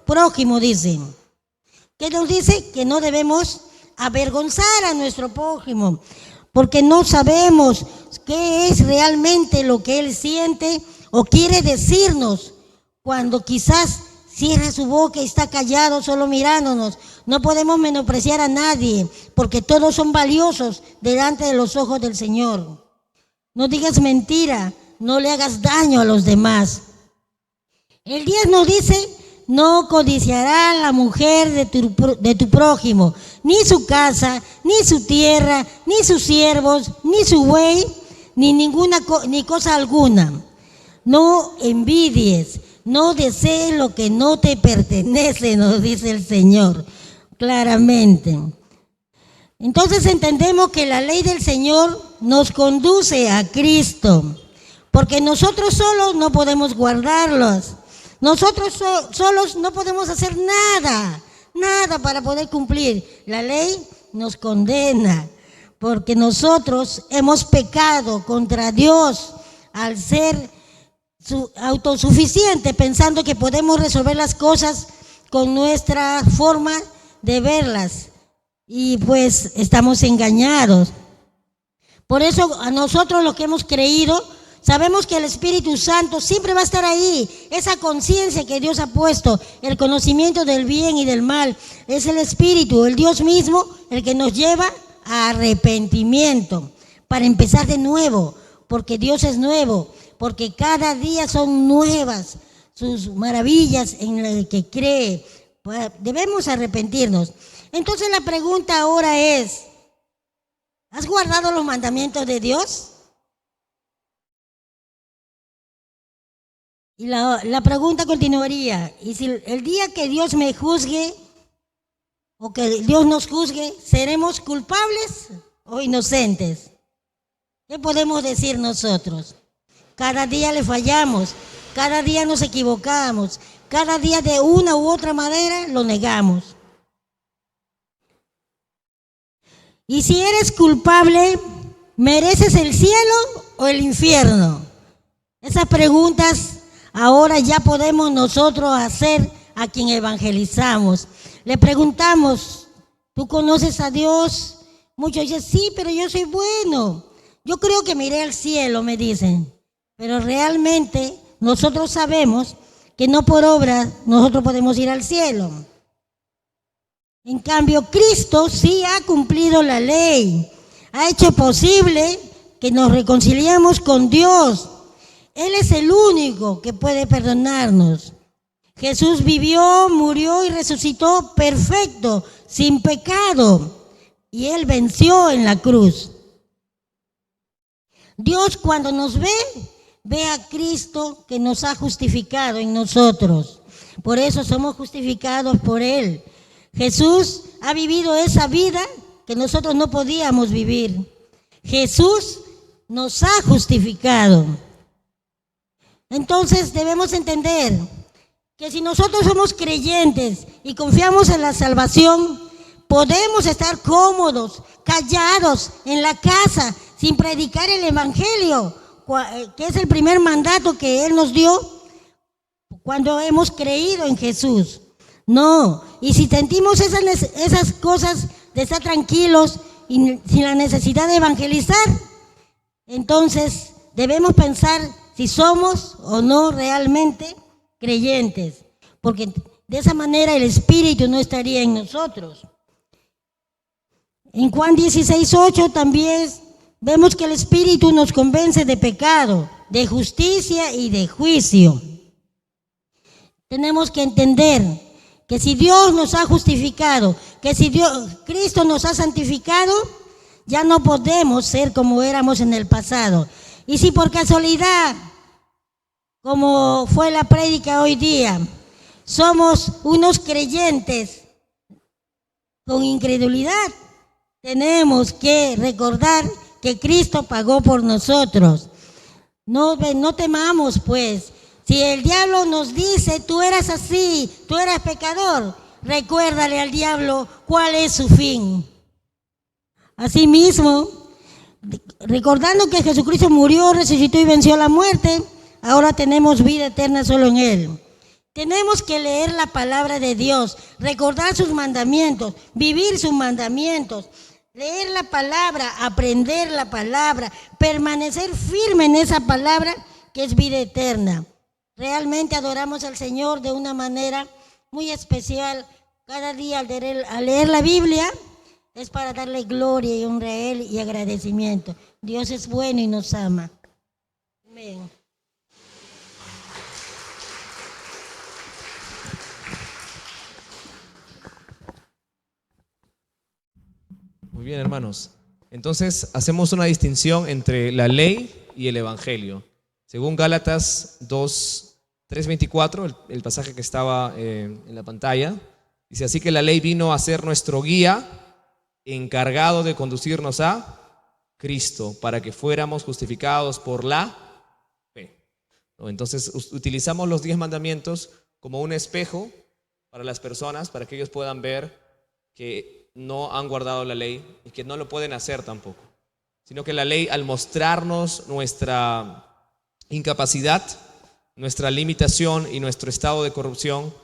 prójimo, dicen. ¿Qué nos dice? Que no debemos avergonzar a nuestro prójimo, porque no sabemos qué es realmente lo que él siente o quiere decirnos. Cuando quizás cierra su boca y está callado solo mirándonos. No podemos menospreciar a nadie, porque todos son valiosos delante de los ojos del Señor. No digas mentira, no le hagas daño a los demás. El 10 nos dice: no codiciará la mujer de tu prójimo, ni su casa, ni su tierra, ni sus siervos, ni su buey, ni cosa alguna. No envidies, no desees lo que no te pertenece, nos dice el Señor claramente. Entonces entendemos que la ley del Señor nos conduce a Cristo, porque nosotros solos no podemos guardarlos. Nosotros solos no podemos hacer nada para poder cumplir. La ley nos condena, porque nosotros hemos pecado contra Dios al ser autosuficiente, pensando que podemos resolver las cosas con nuestra forma de verlas, y pues estamos engañados. Por eso a nosotros, los que hemos creído, sabemos que el Espíritu Santo siempre va a estar ahí. Esa conciencia que Dios ha puesto, el conocimiento del bien y del mal, es el Espíritu, el Dios mismo, el que nos lleva a arrepentimiento, para empezar de nuevo, porque Dios es nuevo, porque cada día son nuevas sus maravillas en el que cree. Debemos arrepentirnos. Entonces la pregunta ahora es: ¿has guardado los mandamientos de Dios? Y la pregunta continuaría: ¿y si el día que Dios me juzgue o que Dios nos juzgue, seremos culpables o inocentes? ¿Qué podemos decir nosotros? Cada día le fallamos, cada día nos equivocamos, cada día de una u otra manera lo negamos. Y si eres culpable, ¿mereces el cielo o el infierno? Esas preguntas ahora ya podemos nosotros hacer a quien evangelizamos. Le preguntamos: ¿tú conoces a Dios? Muchos dicen: sí, pero yo soy bueno. Yo creo que me iré al cielo, me dicen. Pero realmente nosotros sabemos que no por obra nosotros podemos ir al cielo. En cambio, Cristo sí ha cumplido la ley, ha hecho posible que nos reconciliemos con Dios. Él es el único que puede perdonarnos. Jesús vivió, murió y resucitó perfecto, sin pecado, y Él venció en la cruz. Dios, cuando nos ve a Cristo, que nos ha justificado en nosotros. Por eso somos justificados por Él. Jesús ha vivido esa vida que nosotros no podíamos vivir. Jesús nos ha justificado. Entonces debemos entender que si nosotros somos creyentes y confiamos en la salvación, podemos estar cómodos, callados en la casa, sin predicar el Evangelio, que es el primer mandato que Él nos dio cuando hemos creído en Jesús. No, y si sentimos esas cosas de estar tranquilos y sin la necesidad de evangelizar, entonces debemos pensar si somos o no realmente creyentes, porque de esa manera el Espíritu no estaría en nosotros. En Juan 16:8 también vemos que el Espíritu nos convence de pecado, de justicia y de juicio. Tenemos que entender que si Dios nos ha justificado, que si Cristo nos ha santificado, ya no podemos ser como éramos en el pasado. Y si por casualidad, como fue la prédica hoy día, somos unos creyentes con incredulidad, tenemos que recordar que Cristo pagó por nosotros. No temamos, pues. Si el diablo nos dice, tú eras así, tú eras pecador, recuérdale al diablo cuál es su fin. Asimismo, recordando que Jesucristo murió, resucitó y venció la muerte, ahora tenemos vida eterna solo en Él. Tenemos que leer la palabra de Dios, recordar sus mandamientos, vivir sus mandamientos, leer la palabra, aprender la palabra, permanecer firme en esa palabra que es vida eterna. Realmente adoramos al Señor de una manera muy especial. Cada día al leer la Biblia es para darle gloria y honra a Él y agradecimiento. Dios es bueno y nos ama. Amén. Muy bien, hermanos. Entonces, hacemos una distinción entre la ley y el evangelio. Según Gálatas 3:24, el pasaje que estaba en la pantalla, dice: así que la ley vino a ser nuestro guía, encargado de conducirnos a Cristo, para que fuéramos justificados por la fe. Entonces, utilizamos los 10 mandamientos como un espejo para las personas, para que ellos puedan ver que no han guardado la ley y que no lo pueden hacer tampoco, sino que la ley, al mostrarnos nuestra incapacidad, nuestra limitación y nuestro estado de corrupción,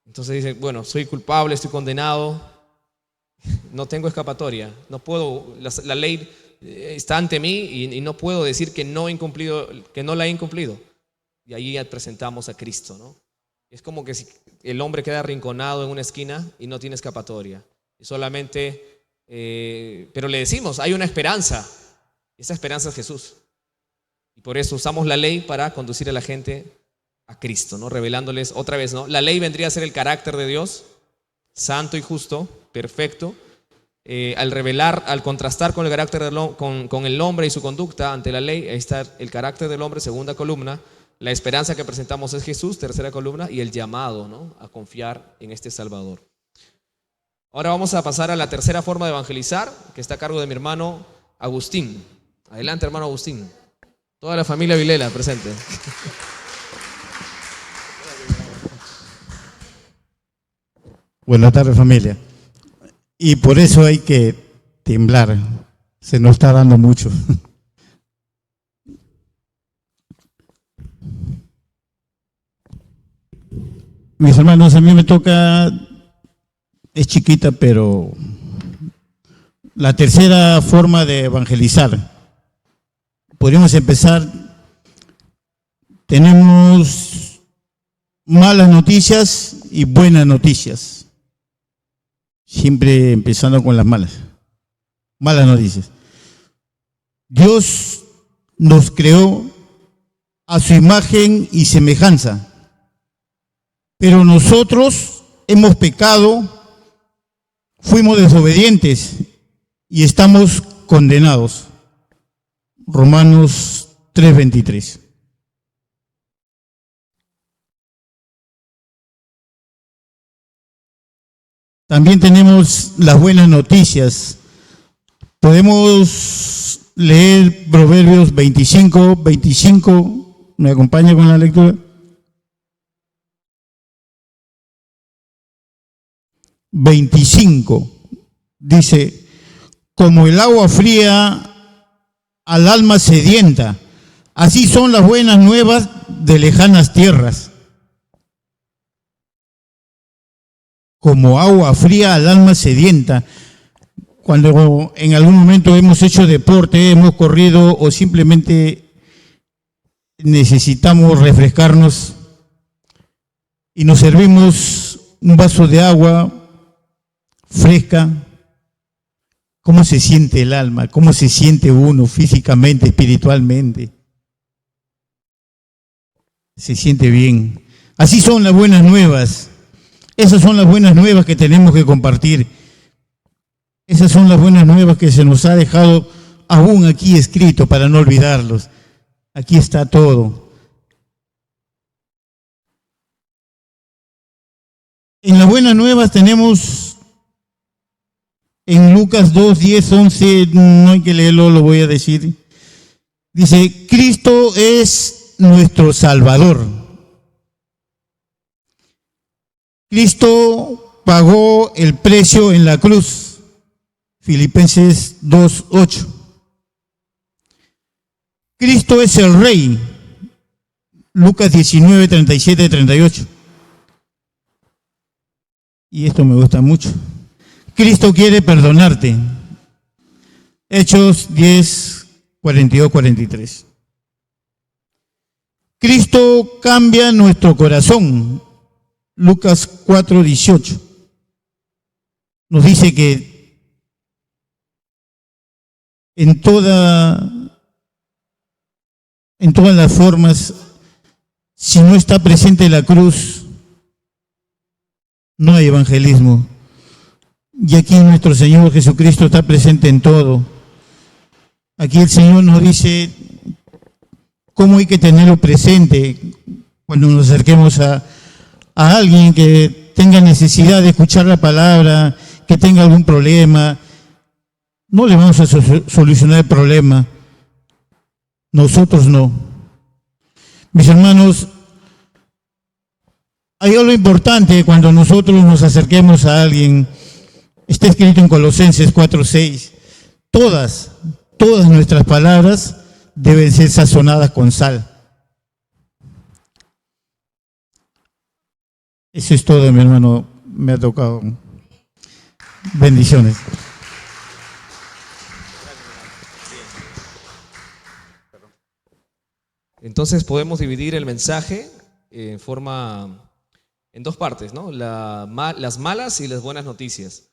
entonces dice: bueno, soy culpable, estoy condenado, no tengo escapatoria, no puedo, la ley está ante mí y no puedo decir que no la he incumplido. Y ahí presentamos a Cristo, ¿no? Es como que si el hombre queda arrinconado en una esquina y no tiene escapatoria. Y solamente, pero le decimos, hay una esperanza. Esa esperanza es Jesús. Y por eso usamos la ley para conducir a la gente a Cristo, ¿no? Revelándoles otra vez, ¿no? La ley vendría a ser el carácter de Dios, santo y justo, perfecto. Al contrastar con el carácter con el hombre y su conducta ante la ley, ahí está el carácter del hombre, segunda columna. La esperanza que presentamos es Jesús, tercera columna, y el llamado, ¿no?, a confiar en este Salvador. Ahora vamos a pasar a la tercera forma de evangelizar, que está a cargo de mi hermano Agustín. Adelante, hermano Agustín. Toda la familia Vilela presente. Buenas tardes, familia. Y por eso hay que temblar. Se nos está dando mucho. Mis hermanos, a mí me toca, es chiquita, pero la tercera forma de evangelizar. Podríamos empezar. Tenemos malas noticias y buenas noticias. Siempre empezando con las malas. Malas noticias. Dios nos creó a su imagen y semejanza. Pero nosotros hemos pecado, fuimos desobedientes y estamos condenados. Romanos 3:23. También tenemos las buenas noticias. Podemos leer Proverbios 25:25. ¿Me acompaña con la lectura? 25 dice: como el agua fría al alma sedienta, así son las buenas nuevas de lejanas tierras. Como agua fría al alma sedienta. Cuando en algún momento hemos hecho deporte, hemos corrido o simplemente necesitamos refrescarnos y nos servimos un vaso de agua fresca, ¿cómo se siente el alma? ¿Cómo se siente uno físicamente, espiritualmente? Se siente bien. Así son las buenas nuevas. Esas son las buenas nuevas que tenemos que compartir. Esas son las buenas nuevas que se nos ha dejado aún aquí escrito para no olvidarlos. Aquí está todo. En las buenas nuevas tenemos en Lucas 2, 10, 11, no hay que leerlo, lo voy a decir. Dice Cristo es nuestro Salvador. Cristo pagó el precio en la cruz. Filipenses 2:8. Cristo es el Rey. Lucas 19:37-38. Y esto me gusta mucho. Cristo quiere perdonarte. Hechos 10:42-43. Cristo cambia nuestro corazón. Lucas 4:18. Nos dice que en todas las formas, si no está presente la cruz, no hay evangelismo. Y aquí nuestro Señor Jesucristo está presente en todo. Aquí el Señor nos dice cómo hay que tenerlo presente cuando nos acerquemos a alguien que tenga necesidad de escuchar la palabra, que tenga algún problema. No le vamos a solucionar el problema. Nosotros no. Mis hermanos, hay algo importante cuando nosotros nos acerquemos a alguien. Está escrito en Colosenses 4:6. Todas nuestras palabras deben ser sazonadas con sal. Eso es todo, mi hermano. Me ha tocado. Bendiciones. Entonces podemos dividir el mensaje en dos partes, ¿no? Las malas y las buenas noticias.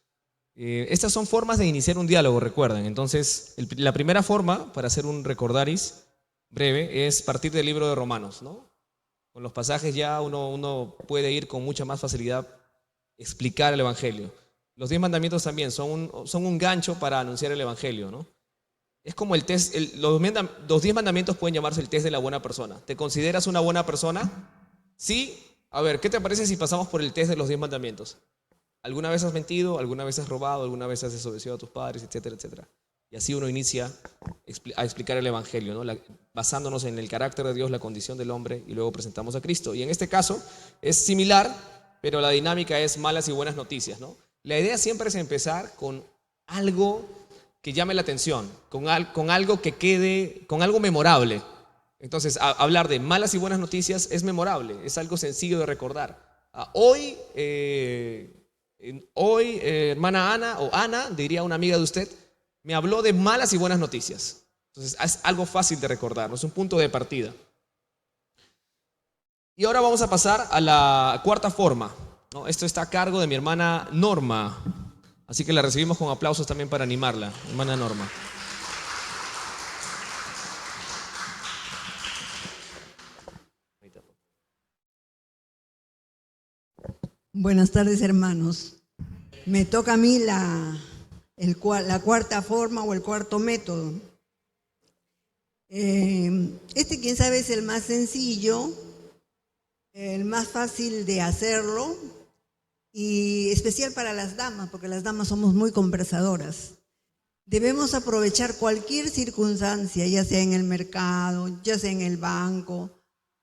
Estas son formas de iniciar un diálogo, recuerden. Entonces, la primera forma, para hacer un recordaris breve, es partir del libro de Romanos, ¿no? Con los pasajes ya uno puede ir con mucha más facilidad explicar el Evangelio. Los 10 mandamientos también son un gancho para anunciar el Evangelio, ¿no? Es como el test, los 10 mandamientos pueden llamarse el test de la buena persona. ¿Te consideras una buena persona? Sí. A ver, ¿qué te parece si pasamos por el test de los 10 mandamientos? ¿Alguna vez has mentido? ¿Alguna vez has robado? ¿Alguna vez has desobedecido a tus padres? Etcétera, etcétera. Y así uno inicia a explicar el Evangelio, ¿no? Basándonos en el carácter de Dios, la condición del hombre, y luego presentamos a Cristo. Y en este caso es similar, pero la dinámica es malas y buenas noticias, ¿no? La idea siempre es empezar con algo que llame la atención, con algo que quede, con algo memorable. Entonces, hablar de malas y buenas noticias es memorable, es algo sencillo de recordar. Hoy, hermana Ana, o Ana, diría una amiga de usted, me habló de malas y buenas noticias. Entonces, es algo fácil de recordar, ¿no? Es un punto de partida. Y ahora vamos a pasar a la cuarta forma, ¿no? Esto está a cargo de mi hermana Norma. Así que la recibimos con aplausos también para animarla, hermana Norma. Buenas tardes, hermanos. Me toca a mí la cuarta forma o el cuarto método. Quién sabe, es el más sencillo, el más fácil de hacerlo, y especial para las damas, porque las damas somos muy conversadoras. Debemos aprovechar cualquier circunstancia, ya sea en el mercado, ya sea en el banco,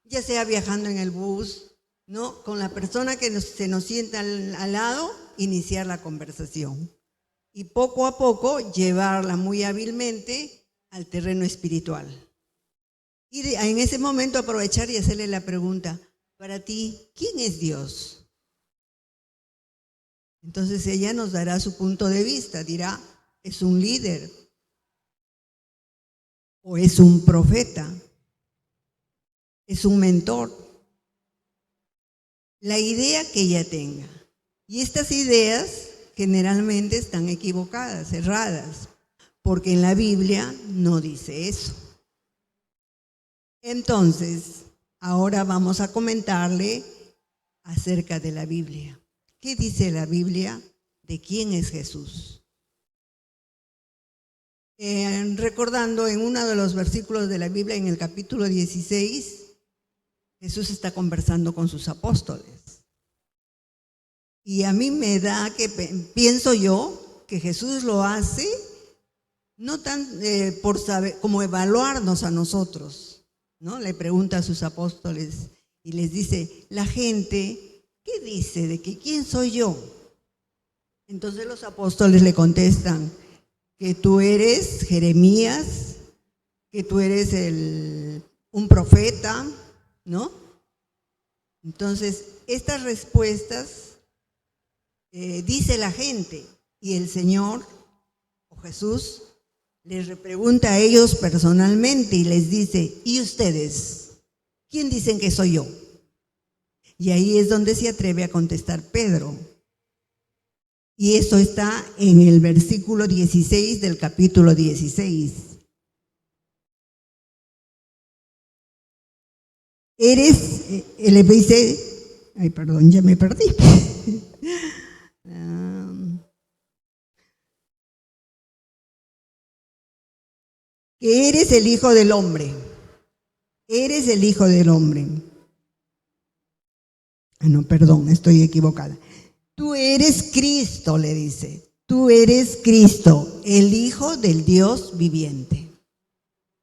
ya sea viajando en el bus, ¿no? Con la persona que se nos sienta al lado, iniciar la conversación. Y poco a poco llevarla muy hábilmente al terreno espiritual. Y en ese momento aprovechar y hacerle la pregunta: para ti, ¿quién es Dios? Entonces ella nos dará su punto de vista, dirá: es un líder, o es un profeta, es un mentor. La idea que ella tenga. Y estas ideas generalmente están equivocadas, erradas, porque en la Biblia no dice eso. Entonces, ahora vamos a comentarle acerca de la Biblia. ¿Qué dice la Biblia de quién es Jesús? Recordando en uno de los versículos de la Biblia, en el capítulo 16, Jesús está conversando con sus apóstoles. Y a mí me da que, pienso yo, que Jesús lo hace no tan por saber, como evaluarnos a nosotros, ¿no? Le pregunta a sus apóstoles y les dice, la gente, ¿qué dice de que quién soy yo? Entonces los apóstoles le contestan que tú eres Jeremías, que tú eres un profeta, ¿no? Entonces, estas respuestas dice la gente y el Señor o Jesús les pregunta a ellos personalmente y les dice, ¿y ustedes? ¿Quién dicen que soy yo? Y ahí es donde se atreve a contestar Pedro. Y eso está en el versículo 16 del capítulo 16. Le dice, ay, perdón, ya me perdí. Que eres el Hijo del Hombre. Eres el Hijo del Hombre. Ah, no, perdón, estoy equivocada. Tú eres Cristo, le dice. Tú eres Cristo, el Hijo del Dios viviente.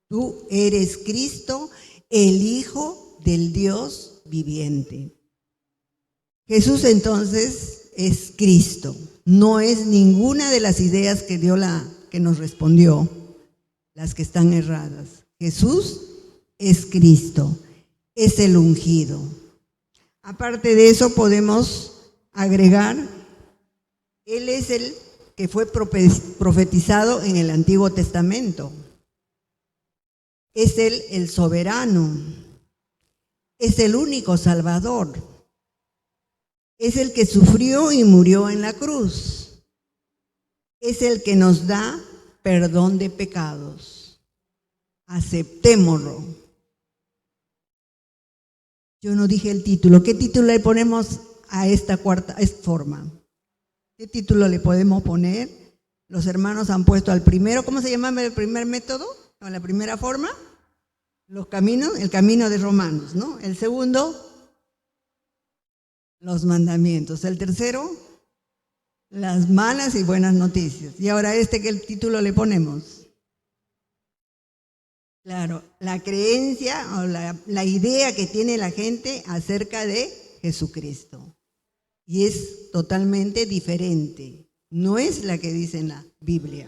Tú eres Cristo, el Hijo del Dios viviente. Jesús entonces es Cristo. No es ninguna de las ideas que que nos respondió, las que están erradas. Jesús es Cristo, es el ungido. Aparte de eso podemos agregar, Él es el que fue profetizado en el Antiguo Testamento. Es Él el soberano. Es el único Salvador. Es el que sufrió y murió en la cruz. Es el que nos da perdón de pecados. Aceptémoslo. Yo no dije el título. ¿Qué título le ponemos a esta forma? ¿Qué título le podemos poner? Los hermanos han puesto al primero, ¿cómo se llama el primer método? ¿O la primera forma? Los caminos, el camino de Romanos, ¿no? El segundo, los mandamientos. El tercero, las malas y buenas noticias. Y ahora ¿qué título le ponemos? Claro, la creencia o la idea que tiene la gente acerca de Jesucristo. Y es totalmente diferente. No es la que dice en la Biblia.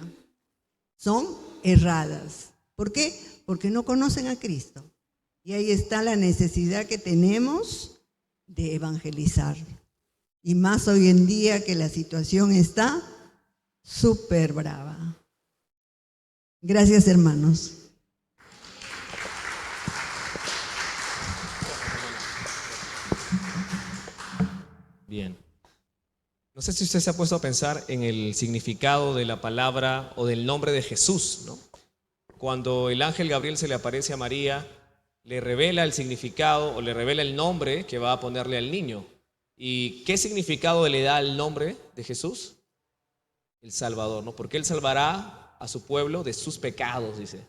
Son erradas. ¿Por qué? Porque no conocen a Cristo. Y ahí está la necesidad que tenemos de evangelizar. Y más hoy en día que la situación está súper brava. Gracias, hermanos. Bien. No sé si usted se ha puesto a pensar en el significado de la palabra o del nombre de Jesús, ¿no? Cuando el ángel Gabriel se le aparece a María, le revela el significado o le revela el nombre que va a ponerle al niño. ¿Y qué significado le da al nombre de Jesús? El Salvador, ¿no? Porque Él salvará a su pueblo de sus pecados, dice.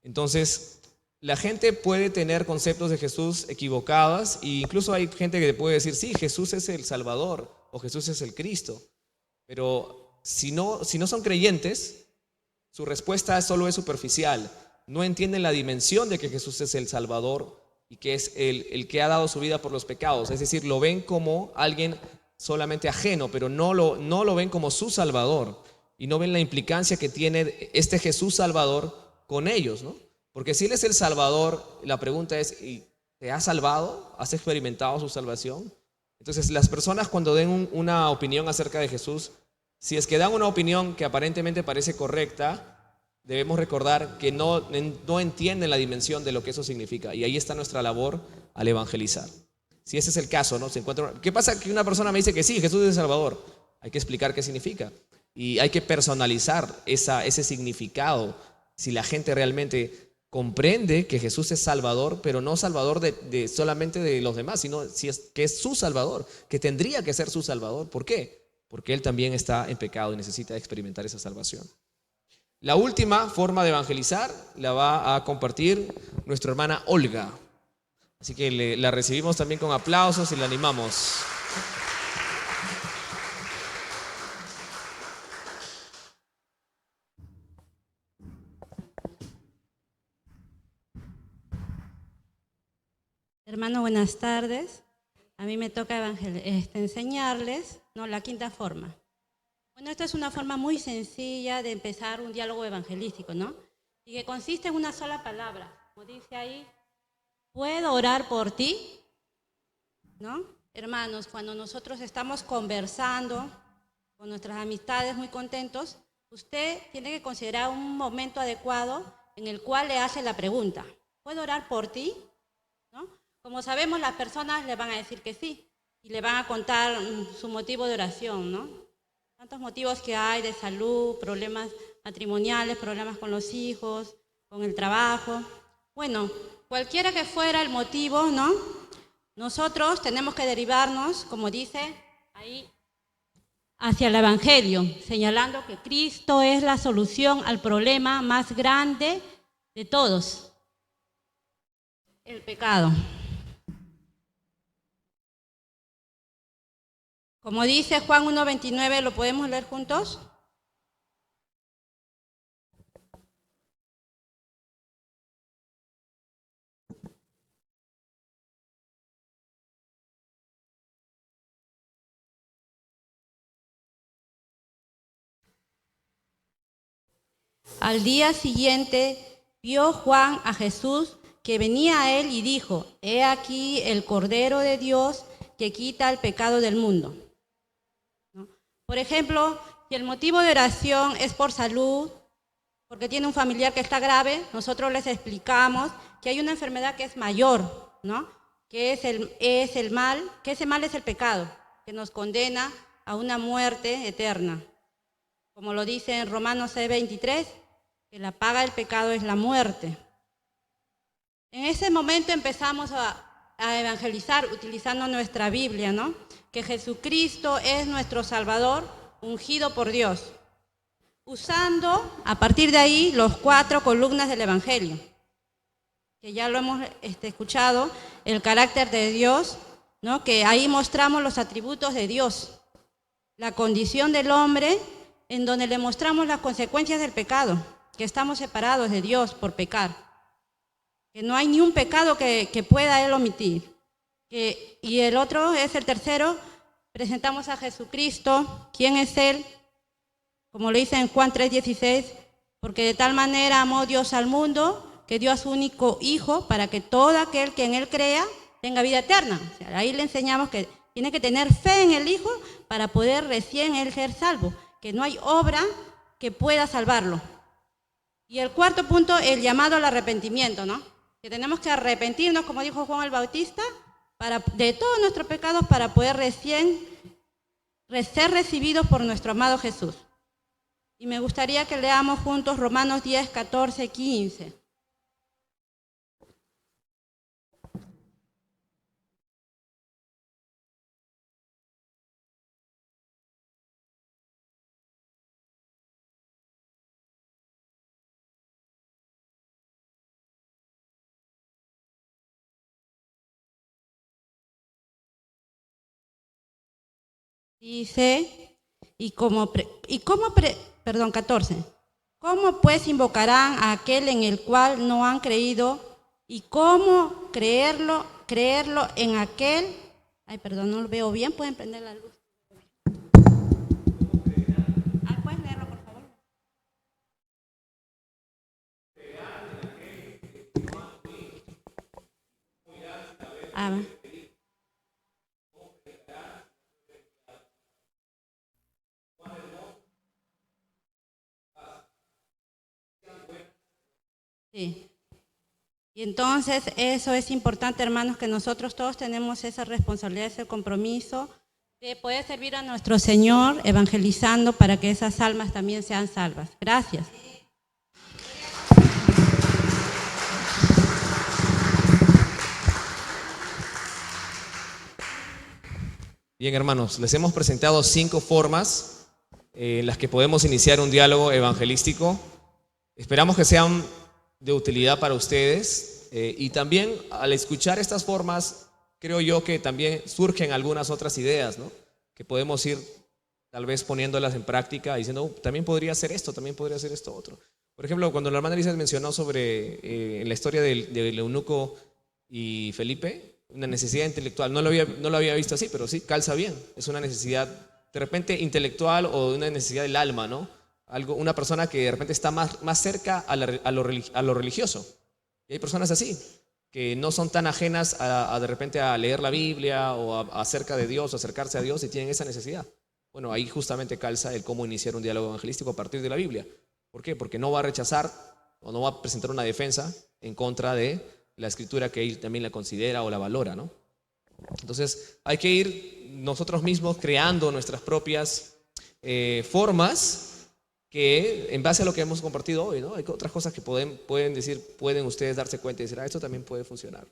Entonces, la gente puede tener conceptos de Jesús equivocados e incluso hay gente que puede decir, sí, Jesús es el Salvador o Jesús es el Cristo. Pero si no son creyentes, su respuesta solo es superficial. No entienden la dimensión de que Jesús es el Salvador y que es el que ha dado su vida por los pecados. Es decir, lo ven como alguien solamente ajeno, pero no lo ven como su Salvador. Y no ven la implicancia que tiene este Jesús Salvador con ellos, ¿no? Porque si Él es el Salvador, la pregunta es, ¿y te has salvado? ¿Has experimentado su salvación? Entonces, las personas cuando den una opinión acerca de Jesús, si es que dan una opinión que aparentemente parece correcta, debemos recordar que no entienden la dimensión de lo que eso significa. Y ahí está nuestra labor al evangelizar. Si ese es el caso, ¿no? ¿Qué pasa que una persona me dice que sí, Jesús es el Salvador? Hay que explicar qué significa. Y hay que personalizar ese significado. Si la gente realmente comprende que Jesús es Salvador, pero no Salvador solamente de los demás, sino que es su Salvador, que tendría que ser su Salvador. ¿Por qué? Porque Él también está en pecado y necesita experimentar esa salvación. La última forma de evangelizar la va a compartir nuestra hermana Olga. Así que la recibimos también con aplausos y la animamos. Hermano, buenas tardes. A mí me toca enseñarles, ¿no?, la quinta forma. Bueno, esta es una forma muy sencilla de empezar un diálogo evangelístico, ¿no? Y que consiste en una sola palabra. Como dice ahí, ¿puedo orar por ti? ¿No? Hermanos, cuando nosotros estamos conversando con nuestras amistades muy contentos, usted tiene que considerar un momento adecuado en el cual le hace la pregunta, ¿puedo orar por ti? ¿No? Como sabemos, las personas le van a decir que sí y le van a contar su motivo de oración, ¿no? Tantos motivos que hay de salud, problemas matrimoniales, problemas con los hijos, con el trabajo. Bueno, cualquiera que fuera el motivo, ¿no?, nosotros tenemos que derivarnos, como dice ahí, hacia el Evangelio, señalando que Cristo es la solución al problema más grande de todos, el pecado. Como dice Juan 1:29, ¿lo podemos leer juntos? Al día siguiente vio Juan a Jesús que venía a él y dijo, he aquí el Cordero de Dios que quita el pecado del mundo. ¿No? Por ejemplo, si el motivo de oración es por salud, porque tiene un familiar que está grave, nosotros les explicamos que hay una enfermedad que es mayor, ¿no?, que ese mal es el pecado, que nos condena a una muerte eterna. Como lo dice en Romanos 6:23, que la paga del pecado es la muerte. En ese momento empezamos a evangelizar utilizando nuestra Biblia, ¿no?, que Jesucristo es nuestro Salvador, ungido por Dios, usando a partir de ahí los 4 columnas del Evangelio, que ya lo hemos escuchado, el carácter de Dios, ¿no?, que ahí mostramos los atributos de Dios, la condición del hombre, en donde le mostramos las consecuencias del pecado, que estamos separados de Dios por pecar, que no hay ni un pecado que pueda Él omitir. Y el otro es el tercero, presentamos a Jesucristo, ¿quién es Él? Como lo dice en Juan 3:16, porque de tal manera amó Dios al mundo, que dio a su único Hijo, para que todo aquel que en Él crea tenga vida eterna. O sea, ahí le enseñamos que tiene que tener fe en el Hijo para poder recién Él ser salvo, que no hay obra que pueda salvarlo. Y el cuarto punto, el llamado al arrepentimiento, ¿no?, que tenemos que arrepentirnos, como dijo Juan el Bautista, de todos nuestros pecados para poder recién ser recibidos por nuestro amado Jesús. Y me gustaría que leamos juntos Romanos 10, 14, 15. Dice, 14. ¿Cómo pues invocarán a aquel en el cual no han creído? ¿Y cómo creerlo en aquel? Ay, perdón, no lo veo bien, pueden prender la luz. ¿Puedes leerlo, por favor? Ah, sí. Y entonces eso es importante, hermanos, que nosotros todos tenemos esa responsabilidad, ese compromiso de poder servir a nuestro Señor evangelizando para que esas almas también sean salvas. Gracias. Bien, hermanos, les hemos presentado 5 formas en las que podemos iniciar un diálogo evangelístico. Esperamos que sean de utilidad para ustedes y también al escuchar estas formas, creo yo que también surgen algunas otras ideas, ¿no?, que podemos ir tal vez poniéndolas en práctica, diciendo, también podría hacer esto, también podría hacer esto otro. Por ejemplo, cuando la hermana Elisa mencionó sobre la historia del eunuco y Felipe, una necesidad intelectual. No lo había visto así, pero sí, calza bien. Es una necesidad de repente intelectual o una necesidad del alma, ¿no? Una persona que de repente está más cerca a lo religioso. Y hay personas así, que no son tan ajenas de repente a leer la Biblia o acerca de Dios, o acercarse a Dios, y tienen esa necesidad. Bueno, ahí justamente calza el cómo iniciar un diálogo evangelístico a partir de la Biblia. ¿Por qué? Porque no va a rechazar o no va a presentar una defensa en contra de la escritura que él también la considera o la valora, ¿no? Entonces hay que ir nosotros mismos creando nuestras propias formas que en base a lo que hemos compartido hoy, ¿no? Hay otras cosas que pueden ustedes darse cuenta y decir, esto también puede funcionar.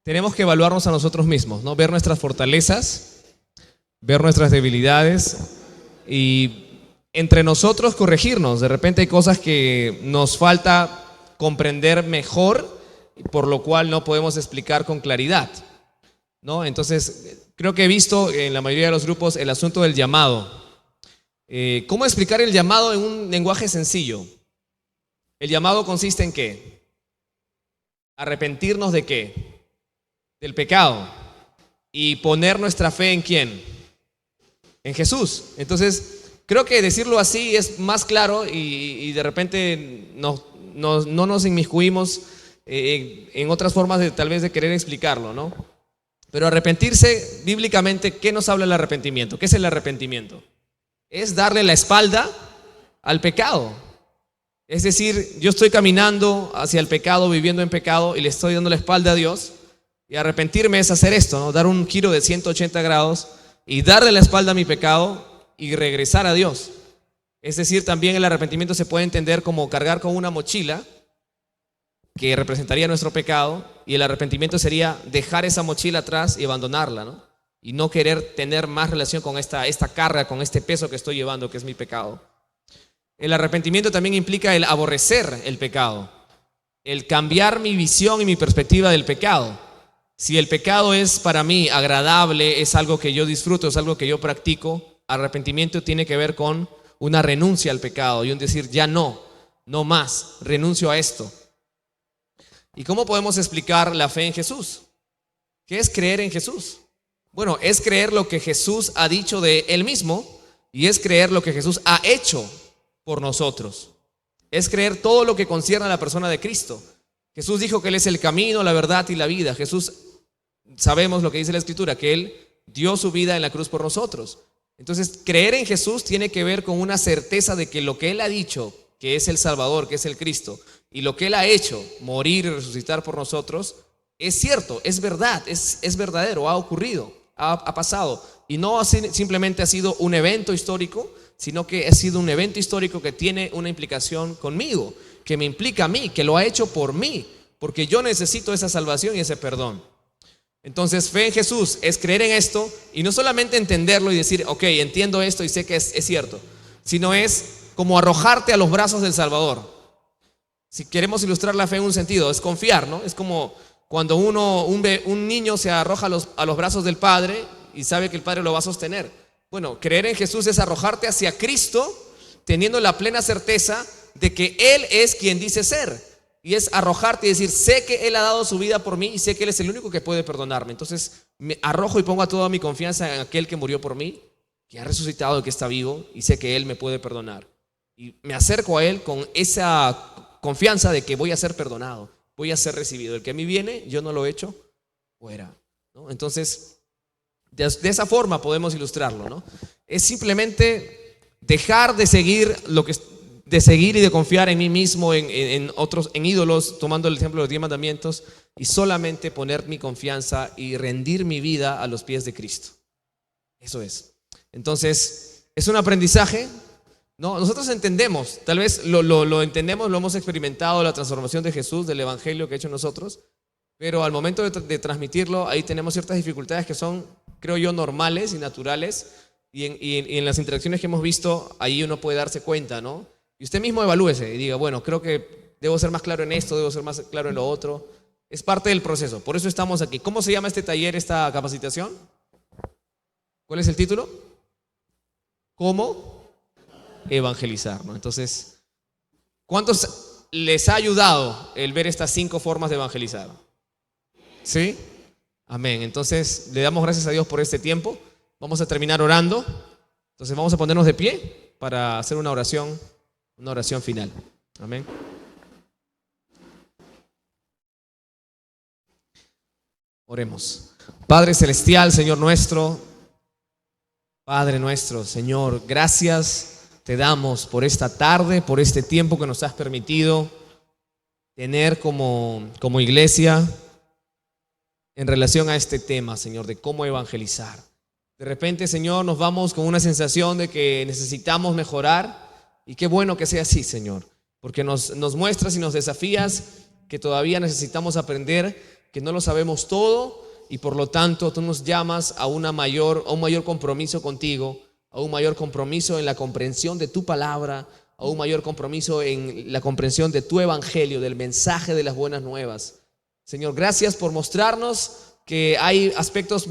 Tenemos que evaluarnos a nosotros mismos, ¿no? Ver nuestras fortalezas, ver nuestras debilidades y entre nosotros corregirnos. De repente hay cosas que nos falta comprender mejor, por lo cual no podemos explicar con claridad, ¿no? Entonces, creo que he visto en la mayoría de los grupos el asunto del llamado. ¿Cómo explicar el llamado en un lenguaje sencillo? El llamado consiste en ¿qué? Arrepentirnos de ¿qué? Del pecado. Y poner nuestra fe ¿en quién? En Jesús. Entonces, creo que decirlo así es más claro y de repente no nos inmiscuimos en otras formas tal vez de querer explicarlo, ¿no? Pero arrepentirse, bíblicamente, ¿qué nos habla el arrepentimiento? ¿Qué es el arrepentimiento? Es darle la espalda al pecado. Es decir, yo estoy caminando hacia el pecado, viviendo en pecado y le estoy dando la espalda a Dios. Y arrepentirme es hacer esto, ¿no? Dar un giro de 180 grados y darle la espalda a mi pecado y regresar a Dios. Es decir, también el arrepentimiento se puede entender como cargar con una mochila que representaría nuestro pecado, y el arrepentimiento sería dejar esa mochila atrás y abandonarla, ¿no? Y no querer tener más relación con esta carga, con este peso que estoy llevando, que es mi pecado. El arrepentimiento también implica el aborrecer el pecado, el cambiar mi visión y mi perspectiva del pecado. Si el pecado es para mí agradable, es algo que yo disfruto, es algo que yo practico, arrepentimiento tiene que ver con una renuncia al pecado y un decir, ya no más, renuncio a esto. ¿Y cómo podemos explicar la fe en Jesús? ¿Qué es creer en Jesús? Bueno, es creer lo que Jesús ha dicho de Él mismo y es creer lo que Jesús ha hecho por nosotros. Es creer todo lo que concierne a la persona de Cristo. Jesús dijo que Él es el camino, la verdad y la vida. Jesús, sabemos lo que dice la Escritura, que Él dio su vida en la cruz por nosotros. Entonces, creer en Jesús tiene que ver con una certeza de que lo que Él ha dicho, que es el Salvador, que es el Cristo, y lo que Él ha hecho, morir y resucitar por nosotros, es cierto, es verdad, es verdadero, ha ocurrido, ha pasado. Y no simplemente ha sido un evento histórico, sino que ha sido un evento histórico que tiene una implicación conmigo, que me implica a mí, que lo ha hecho por mí, porque yo necesito esa salvación y ese perdón. Entonces, fe en Jesús es creer en esto y no solamente entenderlo y decir, ok, entiendo esto y sé que es cierto, sino es como arrojarte a los brazos del Salvador. Si queremos ilustrar la fe en un sentido, es confiar, ¿no? Es como cuando un niño se arroja a los brazos del Padre y sabe que el Padre lo va a sostener. Bueno, creer en Jesús es arrojarte hacia Cristo teniendo la plena certeza de que Él es quien dice ser. Y es arrojarte y decir, sé que Él ha dado su vida por mí y sé que Él es el único que puede perdonarme. Entonces me arrojo y pongo toda mi confianza en aquel que murió por mí, que ha resucitado y que está vivo, y sé que Él me puede perdonar. Y me acerco a Él con esa confianza de que voy a ser perdonado, voy a ser recibido. El que a mí viene, yo no lo he hecho fuera, ¿no? Entonces, de esa forma podemos ilustrarlo, ¿no? Es simplemente dejar de seguir y de confiar en mí mismo, en otros, en ídolos, tomando el ejemplo de los 10 mandamientos, y solamente poner mi confianza y rendir mi vida a los pies de Cristo. Eso es. Entonces, es un aprendizaje, ¿no? Nosotros entendemos, tal vez lo entendemos, lo hemos experimentado, la transformación de Jesús, del Evangelio que ha hecho en nosotros, pero al momento de transmitirlo, ahí tenemos ciertas dificultades que son, creo yo, normales y naturales, y en las interacciones que hemos visto, ahí uno puede darse cuenta, ¿no? Y usted mismo evalúese y diga, bueno, creo que debo ser más claro en esto, debo ser más claro en lo otro. Es parte del proceso, por eso estamos aquí. ¿Cómo se llama este taller, esta capacitación? ¿Cuál es el título? ¿Cómo evangelizar? ¿No? Entonces, ¿cuántos les ha ayudado el ver estas 5 formas de evangelizar? ¿Sí? Amén. Entonces, le damos gracias a Dios por este tiempo. Vamos a terminar orando. Entonces, vamos a ponernos de pie para hacer una oración final. Amén. Oremos. Padre celestial, Señor nuestro, Padre nuestro, Señor, gracias te damos por esta tarde, por este tiempo que nos has permitido tener como iglesia en relación a este tema, Señor, de cómo evangelizar. De repente, Señor, nos vamos con una sensación de que necesitamos mejorar, y qué bueno que sea así, Señor, porque nos muestras y nos desafías que todavía necesitamos aprender, que no lo sabemos todo, y por lo tanto tú nos llamas a un mayor compromiso contigo, a un mayor compromiso en la comprensión de tu palabra, a un mayor compromiso en la comprensión de tu evangelio, del mensaje de las buenas nuevas. Señor, gracias por mostrarnos que hay aspectos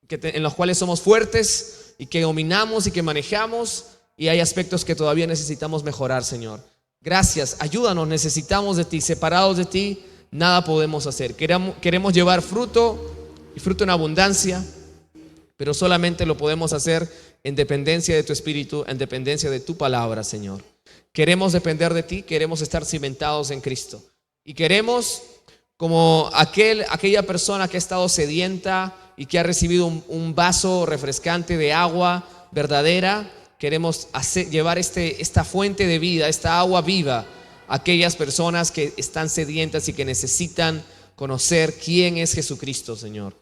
en los cuales somos fuertes y que dominamos y que manejamos, y hay aspectos que todavía necesitamos mejorar, Señor. Gracias, ayúdanos, necesitamos de ti, separados de ti nada podemos hacer. Queremos llevar fruto y fruto en abundancia, pero solamente lo podemos hacer en dependencia de tu Espíritu, en dependencia de tu palabra, Señor. Queremos depender de ti, queremos estar cimentados en Cristo, y queremos, como aquella persona que ha estado sedienta y que ha recibido un vaso refrescante de agua verdadera, queremos llevar esta fuente de vida, esta agua viva a aquellas personas que están sedientas y que necesitan conocer quién es Jesucristo, Señor.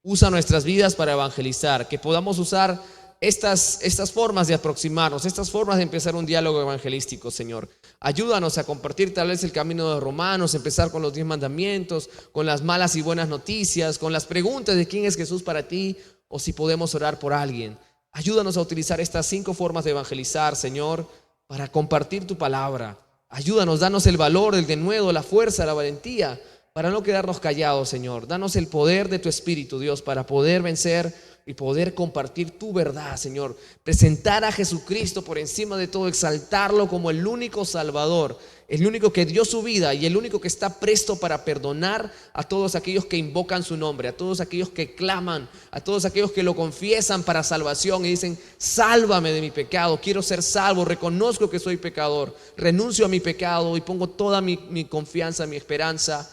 Usa nuestras vidas para evangelizar, que podamos usar estas formas de aproximarnos, estas formas de empezar un diálogo evangelístico, Señor. Ayúdanos a compartir tal vez el camino de Romanos, empezar con los 10 mandamientos, con las malas y buenas noticias, con las preguntas de quién es Jesús para ti, o si podemos orar por alguien. Ayúdanos a utilizar estas 5 formas de evangelizar, Señor, para compartir tu palabra. Ayúdanos, danos el valor, el denuedo, la fuerza, la valentía, para no quedarnos callados, Señor. Danos el poder de tu Espíritu, Dios, para poder vencer y poder compartir tu verdad, Señor. Presentar a Jesucristo por encima de todo, exaltarlo como el único Salvador, el único que dio su vida y el único que está presto para perdonar a todos aquellos que invocan su nombre, a todos aquellos que claman, a todos aquellos que lo confiesan para salvación y dicen: sálvame de mi pecado, quiero ser salvo, reconozco que soy pecador, renuncio a mi pecado y pongo toda mi confianza, mi esperanza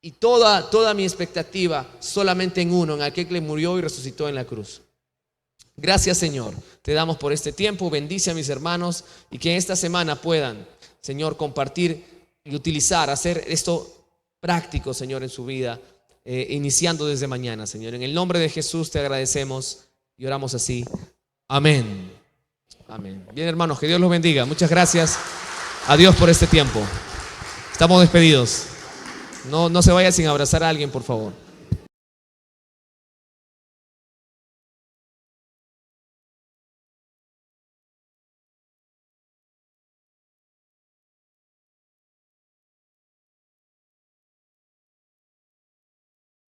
y toda mi expectativa solamente en uno, en aquel que murió y resucitó en la cruz. Gracias, Señor, te damos por este tiempo. Bendice a mis hermanos y que esta semana puedan, Señor, compartir y utilizar, hacer esto práctico, Señor, en su vida, iniciando desde mañana, Señor. En el nombre de Jesús te agradecemos y oramos así. Amén. Amén. Bien, hermanos, que Dios los bendiga. Muchas gracias a Dios por este tiempo. Estamos despedidos. No se vaya sin abrazar a alguien, por favor.